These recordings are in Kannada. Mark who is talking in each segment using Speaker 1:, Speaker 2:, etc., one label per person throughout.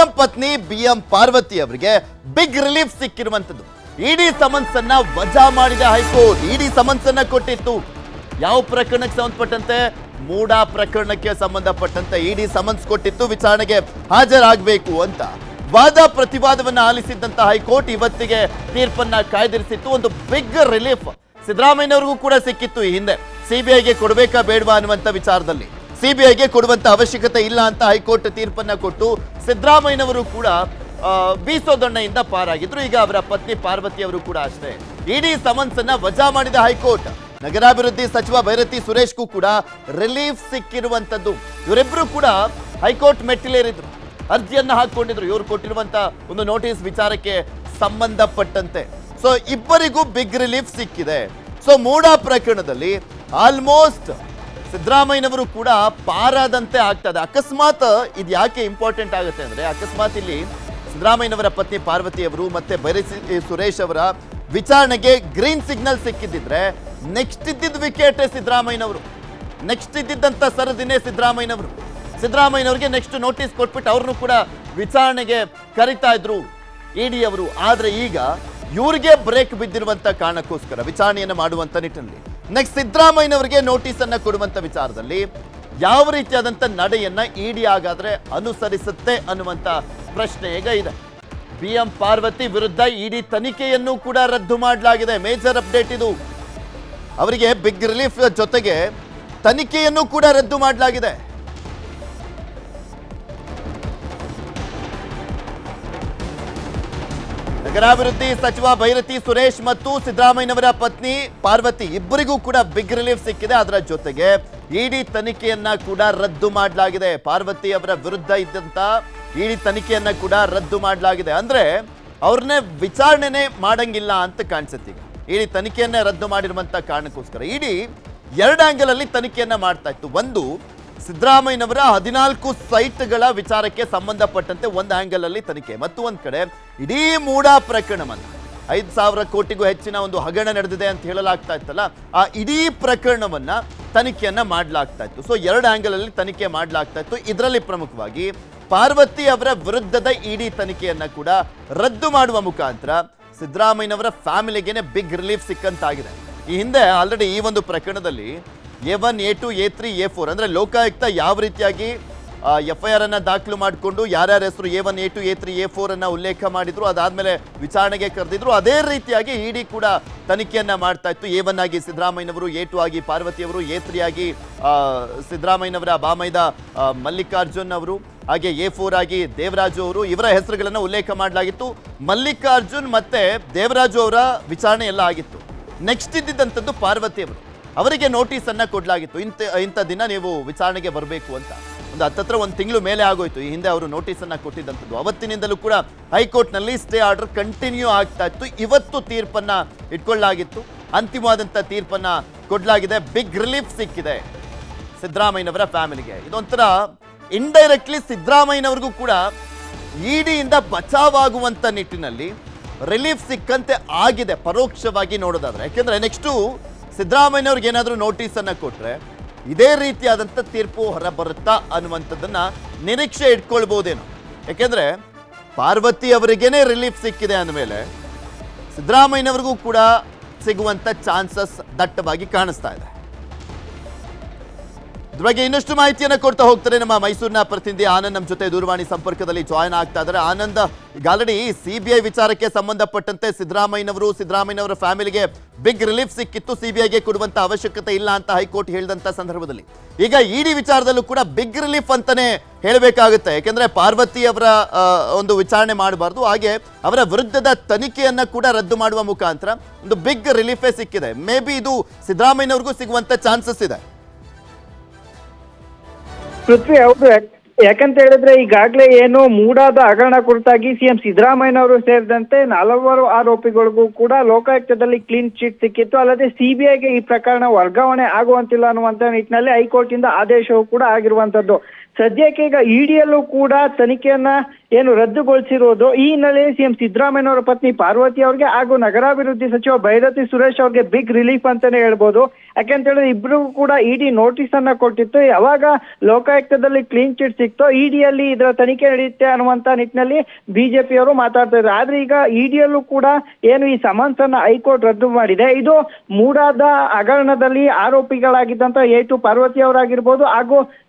Speaker 1: ಸಿಎಂ ಪತ್ನಿ ಬಿಎಂ ಪಾರ್ವತಿ ಅವರಿಗೆ ಬಿಗ್ ರಿಲೀಫ್ ಸಿಕ್ಕಿರುವಂತದ್ದು. ಇಡಿ ಸಮನ್ಸ್ ಅನ್ನ ವಜಾ ಮಾಡಿದ ಹೈಕೋರ್ಟ್. ಇಡಿ ಸಮನ್ಸ್ ಅನ್ನ ಕೊಟ್ಟಿತ್ತು. ಯಾವ ಪ್ರಕರಣಕ್ಕೆ ಸಂಬಂಧಪಟ್ಟಂತೆ? ಮೂಡಾ ಪ್ರಕರಣಕ್ಕೆ ಸಂಬಂಧಪಟ್ಟಂತೆ ಇಡಿ ಸಮನ್ಸ್ ಕೊಟ್ಟಿತ್ತು, ವಿಚಾರಣೆಗೆ ಹಾಜರಾಗಬೇಕು ಅಂತ. ವಾದ ಪ್ರತಿವಾದವನ್ನ ಆಲಿಸಿದ್ದಂತ ಹೈಕೋರ್ಟ್ ಇವತ್ತಿಗೆ ತೀರ್ಪನ್ನ ಕಾಯ್ದಿರಿಸಿತ್ತು. ಒಂದು ಬಿಗ್ ರಿಲೀಫ್ ಸಿದ್ದರಾಮಯ್ಯನವರಿಗೂ ಕೂಡ ಸಿಕ್ಕಿತ್ತು. ಈ ಹಿಂದೆ ಸಿಬಿಐಗೆ ಕೊಡಬೇಕಾ ಬೇಡವಾ ಅನ್ನುವಂಥ ವಿಚಾರದಲ್ಲಿ ಸಿಬಿಐಗೆ ಕೊಡುವಂತ ಅವಶ್ಯಕತೆ ಇಲ್ಲ ಅಂತ ಹೈಕೋರ್ಟ್ ತೀರ್ಪನ್ನ ಕೊಟ್ಟು ಸಿದ್ದರಾಮಯ್ಯನವರು ಕೂಡ ಬೀಸೋದೊಣ್ಣೆಯಿಂದ ಪಾರಾಗಿದ್ರು. ಈಗ ಅವರ ಪತ್ನಿ ಪಾರ್ವತಿ ಅವರು ಕೂಡ ಅಷ್ಟೇ. ಇಡಿ ಸಮನ್ಸ್ ಅನ್ನ ವಜಾ ಮಾಡಿದ ಹೈಕೋರ್ಟ್. ನಗರಾಭಿವೃದ್ಧಿ ಸಚಿವ ಭೈರತಿ ಸುರೇಶ್ಗೂ ಕೂಡ ರಿಲೀಫ್ ಸಿಕ್ಕಿರುವಂತದ್ದು. ಇವರಿಬ್ರು ಕೂಡ ಹೈಕೋರ್ಟ್ ಮೆಟ್ಟಿಲೇರಿದ್ರು, ಅರ್ಜಿಯನ್ನ ಹಾಕೊಂಡಿದ್ರು ಇವರು ಕೊಟ್ಟಿರುವಂತ ಒಂದು ನೋಟಿಸ್ ವಿಚಾರಕ್ಕೆ ಸಂಬಂಧಪಟ್ಟಂತೆ. ಸೊ ಇಬ್ಬರಿಗೂ ಬಿಗ್ ರಿಲೀಫ್ ಸಿಕ್ಕಿದೆ. ಸೊ ಮೂಡಾ ಪ್ರಕರಣದಲ್ಲಿ ಆಲ್ಮೋಸ್ಟ್ ಸಿದ್ದರಾಮಯ್ಯನವರು ಕೂಡ ಪಾರಾದಂತೆ ಆಗ್ತದೆ. ಅಕಸ್ಮಾತ್ ಇದು ಯಾಕೆ ಇಂಪಾರ್ಟೆಂಟ್ ಆಗುತ್ತೆ ಅಂದ್ರೆ, ಅಕಸ್ಮಾತ್ ಇಲ್ಲಿ ಸಿದ್ದರಾಮಯ್ಯನವರ ಪತ್ನಿ ಪಾರ್ವತಿ ಅವರು ಮತ್ತೆ ಭೈರತಿ ಸುರೇಶ್ ಅವರ ವಿಚಾರಣೆಗೆ ಗ್ರೀನ್ ಸಿಗ್ನಲ್ ಸಿಕ್ಕಿದ್ದಿದ್ರೆ ನೆಕ್ಸ್ಟ್ ಇದ್ದಿದ್ದ ವಿಕೆಟ್ ಸಿದ್ದರಾಮಯ್ಯನವರು, ನೆಕ್ಸ್ಟ್ ಇದ್ದಿದ್ದಂತ ಸರದಿನೇ ಸಿದ್ದರಾಮಯ್ಯನವರಿಗೆ ನೆಕ್ಸ್ಟ್ ನೋಟಿಸ್ ಕೊಟ್ಬಿಟ್ಟು ಅವ್ರನ್ನು ಕೂಡ ವಿಚಾರಣೆಗೆ ಕರಿತಾ ಇದ್ರು ಇಡಿ ಅವರು. ಆದ್ರೆ ಈಗ ಇವ್ರಿಗೆ ಬ್ರೇಕ್ ಬಿದ್ದಿರುವಂತ ಕಾರಣಕ್ಕೋಸ್ಕರ ವಿಚಾರಣೆಯನ್ನು ಮಾಡುವಂತ ನಿಟ್ಟಿನಲ್ಲಿ ನೆಕ್ಸ್ಟ್ ಸಿದ್ದರಾಮಯ್ಯನವರಿಗೆ ನೋಟಿಸ್ ಅನ್ನ ಕೊಡುವಂತ ವಿಚಾರದಲ್ಲಿ ಯಾವ ರೀತಿಯಾದಂತ ನಡೆಯನ್ನ ಇಡಿ ಹಾಗಾದ್ರೆ ಅನುಸರಿಸುತ್ತೆ ಅನ್ನುವಂತ ಪ್ರಶ್ನೆ ಈಗ ಇದೆ. ಬಿಎಂ ಪಾರ್ವತಿ ವಿರುದ್ಧ ಇಡಿ ತನಿಖೆಯನ್ನು ಕೂಡ ರದ್ದು ಮಾಡಲಾಗಿದೆ. ಮೇಜರ್ ಅಪ್ಡೇಟ್ ಇದು. ಅವರಿಗೆ ಬಿಗ್ ರಿಲೀಫ್ ಜೊತೆಗೆ ತನಿಖೆಯನ್ನು ಕೂಡ ರದ್ದು ಮಾಡಲಾಗಿದೆ. ನಗರಾಭಿವೃದ್ಧಿ ಸಚಿವ ಭೈರತಿ ಸುರೇಶ್ ಮತ್ತು ಸಿದ್ದರಾಮಯ್ಯನವರ ಪತ್ನಿ ಪಾರ್ವತಿ ಇಬ್ಬರಿಗೂ ಕೂಡ ಬಿಗ್ ರಿಲೀಫ್ ಸಿಕ್ಕಿದೆ. ಅದರ ಜೊತೆಗೆ ಇಡಿ ತನಿಖೆಯನ್ನ ಕೂಡ ರದ್ದು ಮಾಡಲಾಗಿದೆ. ಪಾರ್ವತಿ ಅವರ ವಿರುದ್ಧ ಇದ್ದಂತ ಇಡಿ ತನಿಖೆಯನ್ನ ಕೂಡ ರದ್ದು ಮಾಡಲಾಗಿದೆ. ಅಂದ್ರೆ ಅವ್ರನ್ನೇ ವಿಚಾರಣೆನೇ ಮಾಡಂಗಿಲ್ಲ ಅಂತ ಕಾಣಿಸುತ್ತೆ. ಈಗ ಇಡಿ ತನಿಖೆಯನ್ನೇ ರದ್ದು ಮಾಡಿರುವಂತ ಕಾರಣಕ್ಕೋಸ್ಕರ ಇಡಿ ಎರಡು ಆಂಗಲ್ ಅಲ್ಲಿ ತನಿಖೆಯನ್ನ ಮಾಡ್ತಾ ಇತ್ತು. ಒಂದು, ಸಿದ್ದರಾಮಯ್ಯನವರ 14 ಸೈಟ್ಗಳ ವಿಚಾರಕ್ಕೆ ಸಂಬಂಧಪಟ್ಟಂತೆ ಒಂದು ಆಂಗಲ್ ಅಲ್ಲಿ ತನಿಖೆ, ಮತ್ತು ಒಂದ್ ಕಡೆ ಇಡೀ ಮೂಡಾ ಪ್ರಕರಣವನ್ನ 5,000 ಕೋಟಿಗೂ ಹೆಚ್ಚಿನ ಒಂದು ಹಗರಣ ನಡೆದಿದೆ ಅಂತ ಹೇಳಲಾಗ್ತಾ ಇತ್ತಲ್ಲ, ಆ ಇಡೀ ಪ್ರಕರಣವನ್ನ ತನಿಖೆಯನ್ನ ಮಾಡಲಾಗ್ತಾ ಇತ್ತು. ಸೊ ಎರಡು ಆಂಗಲ್ ಅಲ್ಲಿ ತನಿಖೆ ಮಾಡಲಾಗ್ತಾ ಇತ್ತು. ಇದರಲ್ಲಿ ಪ್ರಮುಖವಾಗಿ ಪಾರ್ವತಿ ಅವರ ವಿರುದ್ಧದ ಇಡಿ ತನಿಖೆಯನ್ನ ಕೂಡ ರದ್ದು ಮಾಡುವ ಮುಖಾಂತರ ಸಿದ್ದರಾಮಯ್ಯನವರ ಫ್ಯಾಮಿಲಿಗೆನೆ ಬಿಗ್ ರಿಲೀಫ್ ಸಿಕ್ಕಂತಾಗಿದೆ. ಈ ಹಿಂದೆ ಆಲ್ರೆಡಿ ಈ ಒಂದು ಪ್ರಕರಣದಲ್ಲಿ A1, A2, A3, A4 ಅಂದ್ರೆ ಲೋಕಾಯುಕ್ತ ಯಾವ ರೀತಿಯಾಗಿ FIR ಅನ್ನ ದಾಖಲು ಮಾಡಿಕೊಂಡು ಯಾರ್ಯಾರ ಹೆಸರು A1, A2, A3, A4 ಅನ್ನ ಉಲ್ಲೇಖ ಮಾಡಿದ್ರು, ಅದಾದ್ಮೇಲೆ ವಿಚಾರಣೆಗೆ ಕರೆದಿದ್ರು, ಅದೇ ರೀತಿಯಾಗಿ ಇಡಿ ಕೂಡ ತನಿಖೆಯನ್ನ ಮಾಡ್ತಾ ಇತ್ತು. A1 ಆಗಿ ಸಿದ್ದರಾಮಯ್ಯನವರು, A2 ಆಗಿ ಪಾರ್ವತಿಯವರು, A3 ಆಗಿ ಸಿದ್ದರಾಮಯ್ಯನವರ ಬಾಮೈದ ಮಲ್ಲಿಕಾರ್ಜುನ್ ಅವರು, ಹಾಗೆ A4 ಆಗಿ ದೇವರಾಜು ಅವರು, ಇವರ ಹೆಸರುಗಳನ್ನ ಉಲ್ಲೇಖ ಮಾಡಲಾಗಿತ್ತು. ಮಲ್ಲಿಕಾರ್ಜುನ್ ಮತ್ತೆ ದೇವರಾಜು ಅವರ ವಿಚಾರಣೆ ಎಲ್ಲ ಆಗಿತ್ತು. ನೆಕ್ಸ್ಟ್ ಇದ್ದಿದ್ದಂಥದ್ದು ಪಾರ್ವತಿ ಅವರು, ಅವರಿಗೆ ನೋಟಿಸ್ ಅನ್ನ ಕೊಡಲಾಗಿತ್ತು. ಇಂಥ ದಿನ ನೀವು ವಿಚಾರಣೆಗೆ ಬರಬೇಕು ಅಂತ. ಒಂದು ಹತ್ತತ್ರ ಒಂದು ತಿಂಗಳು ಮೇಲೆ ಆಗೋಯ್ತು ಈ ಹಿಂದೆ ಅವರು ನೋಟಿಸ್ ಅನ್ನ ಕೊಟ್ಟಿದ್ದಂಥದ್ದು. ಅವತ್ತಿನಿಂದಲೂ ಕೂಡ ಹೈಕೋರ್ಟ್ ನಲ್ಲಿ ಸ್ಟೇ ಆರ್ಡರ್ ಕಂಟಿನ್ಯೂ ಆಗ್ತಾ ಇತ್ತು. ಇವತ್ತು ತೀರ್ಪನ್ನ ಇಟ್ಕೊಳ್ಳಲಾಗಿತ್ತು, ಅಂತಿಮವಾದಂಥ ತೀರ್ಪನ್ನ ಕೊಡಲಾಗಿದೆ. ಬಿಗ್ ರಿಲೀಫ್ ಸಿಕ್ಕಿದೆ ಸಿದ್ದರಾಮಯ್ಯನವರ ಫ್ಯಾಮಿಲಿಗೆ. ಇದೊಂಥರ ಇಂಡೈರೆಕ್ಟ್ಲಿ ಸಿದ್ದರಾಮಯ್ಯನವರಿಗೂ ಕೂಡ ಇಡಿಯಿಂದ ಬಚಾವಾಗುವಂತ ನಿಟ್ಟಿನಲ್ಲಿ ರಿಲೀಫ್ ಸಿಕ್ಕಂತೆ ಆಗಿದೆ ಪರೋಕ್ಷವಾಗಿ ನೋಡೋದಾದ್ರೆ. ಯಾಕೆಂದ್ರೆ ನೆಕ್ಸ್ಟು ಸಿದ್ದರಾಮಯ್ಯನವ್ರಿಗೆ ಏನಾದರೂ ನೋಟಿಸ್ ಅನ್ನ ಕೊಟ್ರೆ ಇದೇ ರೀತಿಯಾದಂಥ ತೀರ್ಪು ಹೊರ ಬರುತ್ತಾ ಅನ್ನುವಂಥದ್ದನ್ನ ನಿರೀಕ್ಷೆ ಇಟ್ಕೊಳ್ಬಹುದೇನೋ. ಯಾಕೆಂದ್ರೆ ಪಾರ್ವತಿ ಅವರಿಗೇನೆ ರಿಲೀಫ್ ಸಿಕ್ಕಿದೆ ಅಂದಮೇಲೆ ಸಿದ್ದರಾಮಯ್ಯನವರಿಗೂ ಕೂಡ ಸಿಗುವಂತ ಚಾನ್ಸಸ್ ದಟ್ಟವಾಗಿ ಕಾಣಿಸ್ತಾ ಇದೆ. ಇದ್ರ ಬಗ್ಗೆ ಇನ್ನಷ್ಟು ಮಾಹಿತಿಯನ್ನು ಕೊಡ್ತಾ ಹೋಗ್ತಾರೆ ನಮ್ಮ ಮೈಸೂರಿನ ಪ್ರತಿನಿಧಿ ಆನಂದ್ ನಮ್ಮ ಜೊತೆ ದೂರವಾಣಿ ಸಂಪರ್ಕದಲ್ಲಿ ಜಾಯ್ನ್ ಆಗ್ತಾ ಇದ್ದಾರೆ. ಆನಂದ್, ಈಗ ಆಲ್ರೆಡಿ ಸಿಬಿಐ ವಿಚಾರಕ್ಕೆ ಸಂಬಂಧಪಟ್ಟಂತೆ ಸಿದ್ದರಾಮಯ್ಯನವರ ಫ್ಯಾಮಿಲಿಗೆ ಬಿಗ್ ರಿಲೀಫ್ ಸಿಕ್ಕಿತ್ತು. ಸಿಬಿಐಗೆ ಕೊಡುವಂತ ಅವಶ್ಯಕತೆ ಇಲ್ಲ ಅಂತ ಹೈಕೋರ್ಟ್ ಹೇಳಿದಂತ ಸಂದರ್ಭದಲ್ಲಿ ಈಗ ಇಡಿ ವಿಚಾರದಲ್ಲೂ ಕೂಡ ಬಿಗ್ ರಿಲೀಫ್ ಅಂತಾನೆ ಹೇಳಬೇಕಾಗುತ್ತೆ. ಯಾಕೆಂದ್ರೆ ಪಾರ್ವತಿ ಅವರ ಒಂದು ವಿಚಾರಣೆ ಮಾಡಬಾರ್ದು, ಹಾಗೆ ಅವರ ವಿರುದ್ಧದ ತನಿಖೆಯನ್ನ ಕೂಡ ರದ್ದು ಮಾಡುವ ಮುಖಾಂತರ ಒಂದು ಬಿಗ್ ರಿಲೀಫೇ ಸಿಕ್ಕಿದೆ. ಮೇ ಬಿ ಇದು ಸಿದ್ದರಾಮಯ್ಯನವ್ರಿಗೂ ಸಿಗುವಂತ ಚಾನ್ಸಸ್ ಇದೆ.
Speaker 2: ಪೃಥ್ವಿ, ಹೌದು. ಯಾಕಂತ ಹೇಳಿದ್ರೆ ಈಗಾಗಲೇ ಏನು ಮೂಡಾದ ಹಗರಣ ಕುರಿತಾಗಿ ಸಿಎಂ ಸಿದ್ದರಾಮಯ್ಯನವರು ಸೇರಿದಂತೆ 4 ಆರೋಪಿಗಳಿಗೂ ಕೂಡ ಲೋಕಾಯುಕ್ತದಲ್ಲಿ ಕ್ಲೀನ್ ಚಿಟ್ ಸಿಕ್ಕಿತ್ತು. ಅಲ್ಲದೆ ಸಿಬಿಐಗೆ ಈ ಪ್ರಕರಣ ವರ್ಗಾವಣೆ ಆಗುವಂತಿಲ್ಲ ಅನ್ನುವಂತ ನಿಟ್ಟಿನಲ್ಲಿ ಹೈಕೋರ್ಟ್ ಇಂದ ಆದೇಶವೂ ಕೂಡ ಆಗಿರುವಂತದ್ದು. ಸದ್ಯಕ್ಕೆ ಈಗ ಇಡಿಯಲ್ಲೂ ಕೂಡ ತನಿಖೆಯನ್ನ ಏನು ರದ್ದುಗೊಳಿಸಿರೋದು, ಈ ಹಿನ್ನೆಲೆಯಲ್ಲಿ ಸಿಎಂ ಸಿದ್ದರಾಮಯ್ಯನವರ ಪತ್ನಿ ಪಾರ್ವತಿ ಅವರಿಗೆ ಹಾಗೂ ನಗರಾಭಿವೃದ್ಧಿ ಸಚಿವ ಭೈರತಿ ಸುರೇಶ್ ಅವರಿಗೆ ಬಿಗ್ ರಿಲೀಫ್ ಅಂತಾನೆ ಹೇಳ್ಬೋದು. ಯಾಕಂತ ಹೇಳಿದ್ರೆ ಇಬ್ರಿಗೂ ಕೂಡ ಇಡಿ ನೋಟಿಸ್ ಅನ್ನ ಕೊಟ್ಟಿತ್ತು. ಯಾವಾಗ ಲೋಕಾಯುಕ್ತದಲ್ಲಿ ಕ್ಲೀನ್ ಚಿಟ್ ಸಿಕ್ತೋ ಇಡಿಯಲ್ಲಿ ಇದರ ತನಿಖೆ ನಡೆಯುತ್ತೆ ಅನ್ನುವಂತ ನಿಟ್ಟಿನಲ್ಲಿ ಬಿಜೆಪಿಯವರು ಮಾತಾಡ್ತಾ ಇದ್ರು. ಆದ್ರೆ ಈಗ ಇಡಿಯಲ್ಲೂ ಕೂಡ ಏನು ಈ ಸಮನ್ಸ್ ಅನ್ನ ಹೈಕೋರ್ಟ್ ರದ್ದು ಮಾಡಿದೆ. ಇದು ಮೂಡಾದ ಹಗರಣದಲ್ಲಿ ಆರೋಪಿಗಳಾಗಿದ್ದಂತ A2 ಪಾರ್ವತಿ ಅವರಾಗಿರ್ಬೋದು, ಹಾಗೂ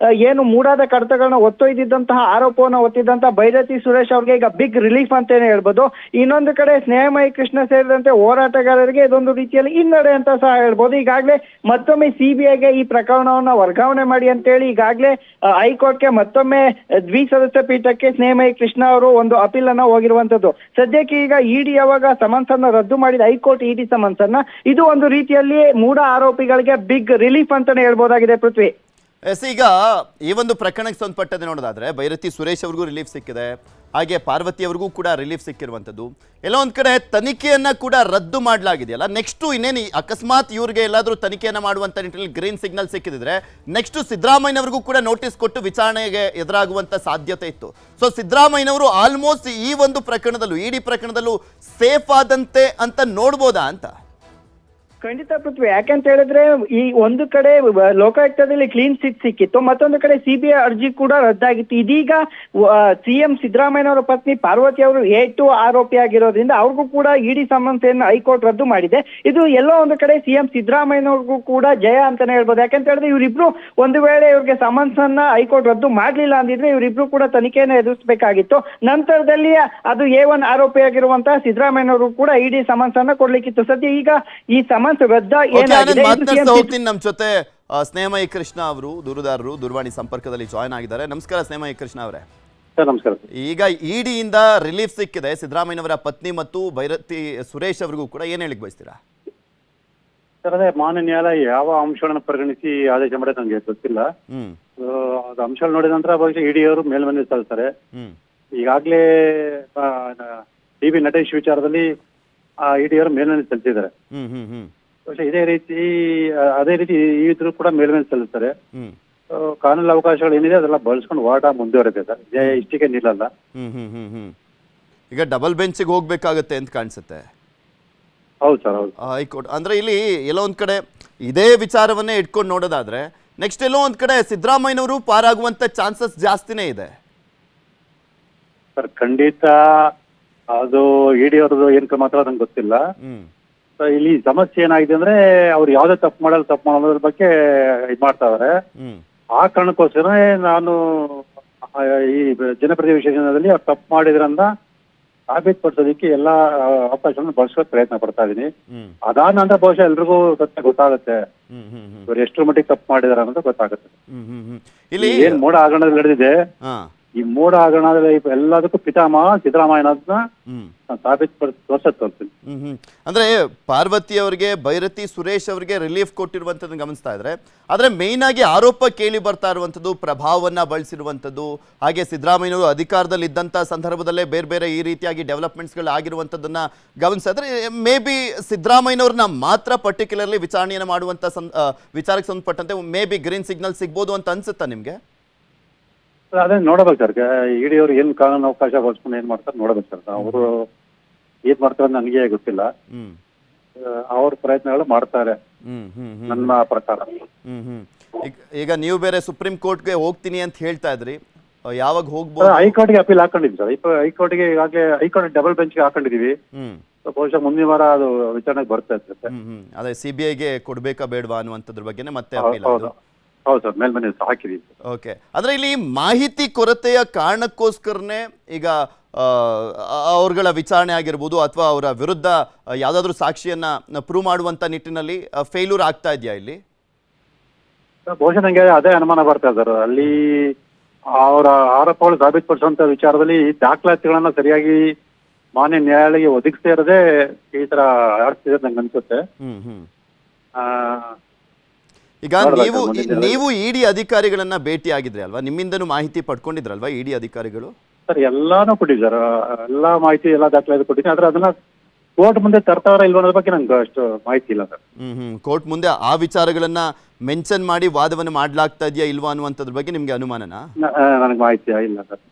Speaker 2: ಏನು ಮೂಡಾದ ಕಡತಗಳನ್ನ ಒತ್ತೊಯ್ದಿದ್ದಂತಹ ಆರೋಪವನ್ನು ಹೊತ್ತಿದ್ದಂತ ಭೈರತಿ ಸುರೇಶ್ ಅವ್ರಿಗೆ ಈಗ ಬಿಗ್ ರಿಲೀಫ್ ಅಂತಾನೆ ಹೇಳ್ಬೋದು. ಇನ್ನೊಂದು ಕಡೆ ಸ್ನೇಹಮಯಿ ಕೃಷ್ಣ ಸೇರಿದಂತೆ ಹೋರಾಟಗಾರರಿಗೆ ಇದೊಂದು ರೀತಿಯಲ್ಲಿ ಹಿನ್ನಡೆ ಅಂತ ಸಹ ಹೇಳ್ಬೋದು. ಈಗಾಗಲೇ ಮತ್ತೊಮ್ಮೆ ಸಿಬಿಐಗೆ ಈ ಪ್ರಕರಣವನ್ನ ವರ್ಗಾವಣೆ ಮಾಡಿ ಅಂತೇಳಿ ಈಗಾಗಲೇ ಹೈಕೋರ್ಟ್ಗೆ ಮತ್ತೊಮ್ಮೆ ದ್ವಿಸದಸ್ಯ ಪೀಠಕ್ಕೆ ಸ್ನೇಹಮಯಿ ಕೃಷ್ಣ ಅವರು ಒಂದು ಅಪೀಲ್ ಅನ್ನ ಹೋಗಿರುವಂತದ್ದು. ಸದ್ಯಕ್ಕೆ ಈಗ ಇಡಿ ಯಾವಾಗ ಸಮನ್ಸ್ ಅನ್ನ ರದ್ದು ಮಾಡಿದ ಹೈಕೋರ್ಟ್ ಇಡಿ ಸಮನ್ಸ್ ಅನ್ನ, ಇದು ಒಂದು ರೀತಿಯಲ್ಲಿ ಮೂಡ ಆರೋಪಿಗಳಿಗೆ ಬಿಗ್ ರಿಲೀಫ್ ಅಂತಾನೆ ಹೇಳ್ಬೋದಾಗಿದೆ ಪೃಥ್ವಿ.
Speaker 1: ಎಸ್, ಈಗ ಈ ಒಂದು ಪ್ರಕರಣಕ್ಕೆ ಸಂಬಂಧಪಟ್ಟಂತೆ ನೋಡೋದಾದ್ರೆ ಭೈರತಿ ಸುರೇಶ್ ಅವ್ರಿಗೂ ರಿಲೀಫ್ ಸಿಕ್ಕಿದೆ, ಹಾಗೆ ಪಾರ್ವತಿ ಅವ್ರಿಗೂ ಕೂಡ ರಿಲೀಫ್ ಸಿಕ್ಕಿರುವಂಥದ್ದು. ಎಲ್ಲೋ ಒಂದು ಕಡೆ ತನಿಖೆಯನ್ನ ಕೂಡ ರದ್ದು ಮಾಡಲಾಗಿದೆಯಲ್ಲ, ನೆಕ್ಸ್ಟು ಇನ್ನೇನು ಅಕಸ್ಮಾತ್ ಇವ್ರಿಗೆ ಎಲ್ಲಾದರೂ ತನಿಖೆಯನ್ನು ಮಾಡುವಂಥ ನಿಟ್ಟಿನಲ್ಲಿ ಗ್ರೀನ್ ಸಿಗ್ನಲ್ ಸಿಕ್ಕಿದ್ರೆ ನೆಕ್ಸ್ಟ್ ಸಿದ್ದರಾಮಯ್ಯನವ್ರಿಗೂ ಕೂಡ ನೋಟಿಸ್ ಕೊಟ್ಟು ವಿಚಾರಣೆಗೆ ಎದುರಾಗುವಂಥ ಸಾಧ್ಯತೆ ಇತ್ತು. ಸೊ ಸಿದ್ದರಾಮಯ್ಯನವರು ಆಲ್ಮೋಸ್ಟ್ ಈ ಒಂದು ಪ್ರಕರಣದಲ್ಲೂ ಇಡಿ ಪ್ರಕರಣದಲ್ಲೂ ಸೇಫ್ ಆದಂತೆ ಅಂತ ನೋಡ್ಬೋದಾ ಅಂತ?
Speaker 2: ಖಂಡಿತ ಪೃಥ್ವಿ, ಯಾಕಂತ ಹೇಳಿದ್ರೆ ಈ ಒಂದು ಕಡೆ ಲೋಕಾಯುಕ್ತದಲ್ಲಿ ಕ್ಲೀನ್ ಚಿಟ್ ಸಿಕ್ಕಿತ್ತು, ಮತ್ತೊಂದು ಕಡೆ ಸಿಬಿಐ ಅರ್ಜಿ ಕೂಡ ರದ್ದಾಗಿತ್ತು. ಇದೀಗ ಸಿಎಂ ಸಿದ್ದರಾಮಯ್ಯನವರ ಪತ್ನಿ ಪಾರ್ವತಿ ಅವರು A2 ಆರೋಪಿ ಆಗಿರೋದ್ರಿಂದ ಅವ್ರಿಗೂ ಕೂಡ ಇಡಿ ಸಮನ್ಸೆಯನ್ನು ಹೈಕೋರ್ಟ್ ರದ್ದು ಮಾಡಿದೆ. ಇದು ಎಲ್ಲೋ ಒಂದು ಕಡೆ ಸಿಎಂ ಸಿದ್ದರಾಮಯ್ಯನವ್ರಿಗೂ ಕೂಡ ಜಯ ಅಂತಾನೆ ಹೇಳ್ಬೋದು. ಯಾಕಂತ ಹೇಳಿದ್ರೆ ಇವರಿಬ್ರು ಒಂದು ವೇಳೆ ಇವ್ರಿಗೆ ಸಮನ್ಸ್ ಅನ್ನ ಹೈಕೋರ್ಟ್ ರದ್ದು ಮಾಡ್ಲಿಲ್ಲ ಅಂದಿದ್ರೆ ಇವರಿಬ್ರು ಕೂಡ ತನಿಖೆಯನ್ನು ಎದುರಿಸಬೇಕಾಗಿತ್ತು. ನಂತರದಲ್ಲಿ ಅದು A1 ಆರೋಪಿ ಆಗಿರುವಂತಹ ಸಿದ್ದರಾಮಯ್ಯನವರು ಕೂಡ ಇಡಿ ಸಮನ್ಸ್ ಅನ್ನ ಕೊಡ್ಲಿಕ್ಕಿತ್ತು. ಸದ್ಯ ಈಗ ಈ ಸಮನ್ಸ್ ರದ್ದ ಏನಾಗಿದೆ.
Speaker 1: ಹೋಗ್ತೀನಿ. ನಮ್ಮ ಜೊತೆ ಸ್ನೇಹಮಯಿ ಕೃಷ್ಣ ಅವರು ದೂರುದಾರರು ದೂರವಾಣಿ ಸಂಪರ್ಕದಲ್ಲಿ ಜಾಯ್ನ್ ಆಗಿದ್ದಾರೆ. ನಮಸ್ಕಾರ ಸ್ನೇಹಮಯಿ ಕೃಷ್ಣ ಅವರೇ.
Speaker 3: ನಮಸ್ಕಾರ.
Speaker 1: ಈಗ ಇಡಿಯಿಂದ ರಿಲೀಫ್ ಸಿಕ್ಕಿದೆ ಸಿದ್ದರಾಮಯ್ಯನವರ ಪತ್ನಿ ಮತ್ತು ಭೈರತಿ ಸುರೇಶ್ ಅವರಿಗೂ ಕೂಡ, ಏನ್ ಹೇಳಿಕ್ ಬಯಸ್ತೀರಾ
Speaker 3: ಸರ್? ಅದೇ ಮಾನ್ಯ ನ್ಯಾಯಾಲಯ ಯಾವ ಅಂಶಗಳನ್ನು ಪರಿಗಣಿಸಿ ಆದೇಶ ಮಾಡಿದ್ರೆ ನನಗೆ ಗೊತ್ತಿಲ್ಲ. ಅದು ಅಂಶ ನೋಡಿದ ನಂತರ ಬಹುಶಃ ಇಡಿ ಅವರು ಮೇಲ್ಮನವಿ ಸಲ್ಲಿಸ್ತಾರೆ. ಈಗಾಗಲೇ ಟಿವಿ ನಟೇಶ್ ವಿಚಾರದಲ್ಲಿ ಇಡಿ ಅವರು ಮೇಲ್ಮನವಿ ಸಲ್ಲಿಸಿದ್ದಾರೆ. ಬಹುಶಃ ಅದೇ ರೀತಿ ಇದ್ರು ಕೂಡ ಮೇಲ್ಮನವಿ ಸಲ್ಲಿಸ್ತಾರೆ. ಕಾನೂನು ಅವಕಾಶಗಳು ಏನಿದೆ ಅದೆಲ್ಲ ಬಳಸ್ಕೊಂಡು ಹೋರಾಟ ಮುಂದುವರೆದಿದೆ ಸರ್. ಇಷ್ಟಿಗೆ ನಿಲ್ಲಲ್ಲ.
Speaker 1: ಈಗ ಡಬಲ್ ಬೆಂಚಿಗೆ ಹೋಗ್ಬೇಕಾಗತ್ತೆ ಅಂತ ಕಾಣಿಸುತ್ತೆ.
Speaker 3: ಹೌದು ಸರ್, ಹೌದು.
Speaker 1: ಹೈಕೋರ್ಟ್ ಅಂದ್ರೆ ಇಲ್ಲಿ ಎಲ್ಲೋ ಒಂದ್ ಕಡೆ ಇದೇ ವಿಚಾರವನ್ನೇ ಇಟ್ಕೊಂಡು ನೋಡೋದಾದ್ರೆ ನೆಕ್ಸ್ಟ್ ಎಲ್ಲೋ ಒಂದ್ ಕಡೆ ಸಿದ್ದರಾಮಯ್ಯನವರು ಪಾರಾಗುವಂತ ಚಾನ್ಸಸ್ ಜಾಸ್ತಿನೇ ಇದೆ
Speaker 3: ಸರ್. ಖಂಡಿತ ಅದು ಇಡಿ ಅವ್ರದ್ದು ಏನ್ ಮಾತ್ರ ನಂಗೆ ಗೊತ್ತಿಲ್ಲ. ಇಲ್ಲಿ ಸಮಸ್ಯೆ ಏನಾಗಿದೆ ಅಂದ್ರೆ ಅವ್ರು ಯಾವ್ದೇ ತಪ್ಪು ಮಾಡೋದ್ರ ಬಗ್ಗೆ ಇದ್ ಮಾಡ್ತಾ ಇದಾರೆ. ಆ ಕಾರಣಕ್ಕೋಸ್ಕರ ನಾನು ಈ ಜನಪ್ರತಿನಿಧಿ ವಿಶೇಷದಲ್ಲಿ ಅವ್ರು ತಪ್ಪು ಮಾಡಿದ್ರಂದ ಸಾಬೀತುಪಡಿಸೋದಕ್ಕೆ ಎಲ್ಲಾ ಅವಕಾಶಗಳನ್ನು ಬಳಸೋಕೆ ಪ್ರಯತ್ನ ಪಡ್ತಾ ಇದೀನಿ. ಅದಾದ ನಂತರ ಬಹುಶಃ ಎಲ್ರಿಗೂ ಸತ್ಯ ಗೊತ್ತಾಗುತ್ತೆ, ಇವ್ರು ಎಷ್ಟರ ಮಟ್ಟಿಗೆ ತಪ್ಪು ಮಾಡಿದಾರೆ ಅನ್ನೋದು ಗೊತ್ತಾಗುತ್ತೆ.
Speaker 1: ಇಲ್ಲಿ
Speaker 3: ಏನ್ ಮೋಡ ಹಗರಣದಲ್ಲಿ ನಡೆದಿದೆ, ಈ ಮೋಡ ಹಗರಣದಲ್ಲಿ ಎಲ್ಲದಕ್ಕೂ ಪಿತಾಮಹ ಸಿದ್ದರಾಮಯ್ಯನವ್ರನ್ನ ತೋರ್ಸೋತೀನಿ.
Speaker 1: ಅಂದ್ರೆ ಪಾರ್ವತಿ ಅವರಿಗೆ ಭೈರತಿ ಸುರೇಶ್ ಅವರಿಗೆ ರಿಲೀಫ್ ಕೊಟ್ಟಿರುವಂತದ್ದು ಗಮನಿಸ್ತಾ ಇದ್ರೆ, ಆದ್ರೆ ಮೇನ್ ಆಗಿ ಆರೋಪ ಕೇಳಿ ಬರ್ತಾ ಇರುವಂತದ್ದು ಪ್ರಭಾವವನ್ನ ಬಳಸಿರುವಂತದ್ದು, ಹಾಗೆ ಸಿದ್ದರಾಮಯ್ಯನವರು ಅಧಿಕಾರದಲ್ಲಿ ಇದ್ದಂತ ಸಂದರ್ಭದಲ್ಲೇ ಬೇರೆ ಬೇರೆ ಈ ರೀತಿಯಾಗಿ ಡೆವಲಪ್ಮೆಂಟ್ಸ್ಗಳು ಆಗಿರುವಂತದ್ದನ್ನ ಗಮನಿಸ್ತಾ ಇದ್ರೆ ಮೇ ಬಿ ಸಿದ್ದರಾಮಯ್ಯನವ್ರನ್ನ ಮಾತ್ರ ಪರ್ಟಿಕ್ಯುಲರ್ಲಿ ವಿಚಾರಣೆಯನ್ನು ಮಾಡುವಂತ ವಿಚಾರಕ್ಕೆ ಸಂಬಂಧಪಟ್ಟಂತೆ ಮೇ ಬಿ ಗ್ರೀನ್ ಸಿಗ್ನಲ್ ಸಿಗ್ಬೋದು ಅಂತ ಅನ್ಸುತ್ತಾ ನಿಮ್ಗೆ?
Speaker 3: ಅದೇ ನೋಡಬೇಕು ಸರ್. ಇಡಿ ಅವರು ಏನ್ ಕಾನೂನು ಅವಕಾಶ ಬಳಸ್ಕೊಂಡು ಏನ್ ಮಾಡ್ತಾರೆ ನೋಡಬೇಕು ಸರ್. ಅವರು ಏನ್ ಮಾಡ್ತಾರೆ ನನಗೆ ಗೊತ್ತಿಲ್ಲ. ಅವ್ರ ಪ್ರಯತ್ನಗಳು ಮಾಡ್ತಾರೆ ನನ್ನ ಪ್ರಕಾರ.
Speaker 1: ಈಗ ನೀವು ಬೇರೆ ಸುಪ್ರೀಂ ಕೋರ್ಟ್ಗೆ ಹೋಗ್ತೀನಿ ಅಂತ ಹೇಳ್ತಾ ಇದ್ರಿ, ಯಾವಾಗ ಹೋಗ್ಬೋದು?
Speaker 3: ಹೈಕೋರ್ಟ್ಗೆ ಅಪೀಲ್ ಹಾಕೊಂಡಿದ್ವಿ ಸರ್. ಹೈಕೋರ್ಟ್ಗೆ ಈಗಾಗಲೇ ಹೈಕೋರ್ಟ್ ಡಬಲ್ ಬೆಂಚ್ಗೆ ಹಾಕೊಂಡಿದೀವಿ. ಬಹುಶಃ ಮುಂದಿನ ವಾರ ಅದು ವಿಚಾರಣೆಗೆ ಬರ್ತಾ ಇರುತ್ತೆ.
Speaker 1: ಅದೇ ಸಿಬಿಐಗೆ ಕೊಡ್ಬೇಕಾ ಬೇಡವಾ ಅನ್ನುವಂಥದ್ರ ಬಗ್ಗೆ ಮತ್ತೆ ಅಪೀಲ್.
Speaker 3: ಹೌದು ಸರ್, ಮೇಲ್ಮನೆ ಹಾಕಿದೀವಿ.
Speaker 1: ಓಕೆ, ಅಂದ್ರೆ ಇಲ್ಲಿ ಮಾಹಿತಿ ಕೊರತೆಯ ಕಾರಣಕ್ಕೋಸ್ಕರನೇ ಈಗ ಅವ್ರಗಳ ವಿಚಾರಣೆ ಆಗಿರ್ಬೋದು ಅಥವಾ ಅವರ ವಿರುದ್ಧ ಯಾವ್ದಾದ್ರು ಸಾಕ್ಷಿಯನ್ನ ಪ್ರೂವ್ ಮಾಡುವಂತ ನಿಟ್ಟಿನಲ್ಲಿ ಫೇಲ್ಯೂರ್ ಆಗ್ತಾ ಇದೆಯಾ ಇಲ್ಲಿ?
Speaker 3: ಬಹುಶಃ ನಂಗೆ ಅದೇ ಅನುಮಾನ ಬರ್ತಾ ಇದ್ದಾರೆ. ಅಲ್ಲಿ ಅವರ ಆರೋಪಗಳು ಸಾಬೀತುಪಡಿಸುವಂತ ವಿಚಾರದಲ್ಲಿ ದಾಖಲಾತಿಗಳನ್ನ ಸರಿಯಾಗಿ ಮಾನ್ಯ ನ್ಯಾಯಾಲಯ ಒದಗಿಸದೇ ಇರದೆ ಈ ತರ ಆಡ್ತಿದೆ ನಂಗೆ ಅನ್ಸುತ್ತೆ.
Speaker 1: ಈಗ ನೀವು ಇಡಿ ಅಧಿಕಾರಿಗಳನ್ನ ಭೇಟಿ ಆಗಿದ್ರಿ ಅಲ್ವಾ, ನಿಮ್ಮಿಂದನೂ ಮಾಹಿತಿ ಪಡ್ಕೊಂಡಿದ್ರಲ್ವಾ ಇಡಿ ಅಧಿಕಾರಿಗಳು?
Speaker 3: ಸರ್ ಎಲ್ಲಾನು ಕೊಟ್ಟಿದ್ವಿ ಸರ್, ಎಲ್ಲಾ ಮಾಹಿತಿ ಎಲ್ಲಾ ದಾಖಲೆ ಕೊಟ್ಟಿದ್ದೀನಿ. ಆದ್ರೆ ಅದನ್ನ ಕೋರ್ಟ್ ಮುಂದೆ ತರ್ತಾರ ಇಲ್ವ ಅನ್ನೋದ್ರ ಬಗ್ಗೆ ನಂಗೆ ಅಷ್ಟು ಮಾಹಿತಿ ಇಲ್ಲ ಸರ್.
Speaker 1: ಕೋರ್ಟ್ ಮುಂದೆ ಆ ವಿಚಾರಗಳನ್ನ ಮೆನ್ಷನ್ ಮಾಡಿ ವಾದವನ್ನು ಮಾಡ್ಲಾಗ್ತಾ ಇದೆಯಾ ಇಲ್ವಾ ಅನ್ನುವಂಥದ್ರ ಬಗ್ಗೆ ನಿಮ್ಗೆ ಅನುಮಾನನಾ?
Speaker 3: ನನಗೆ ಮಾಹಿತಿ ಇಲ್ಲ ಸರ್.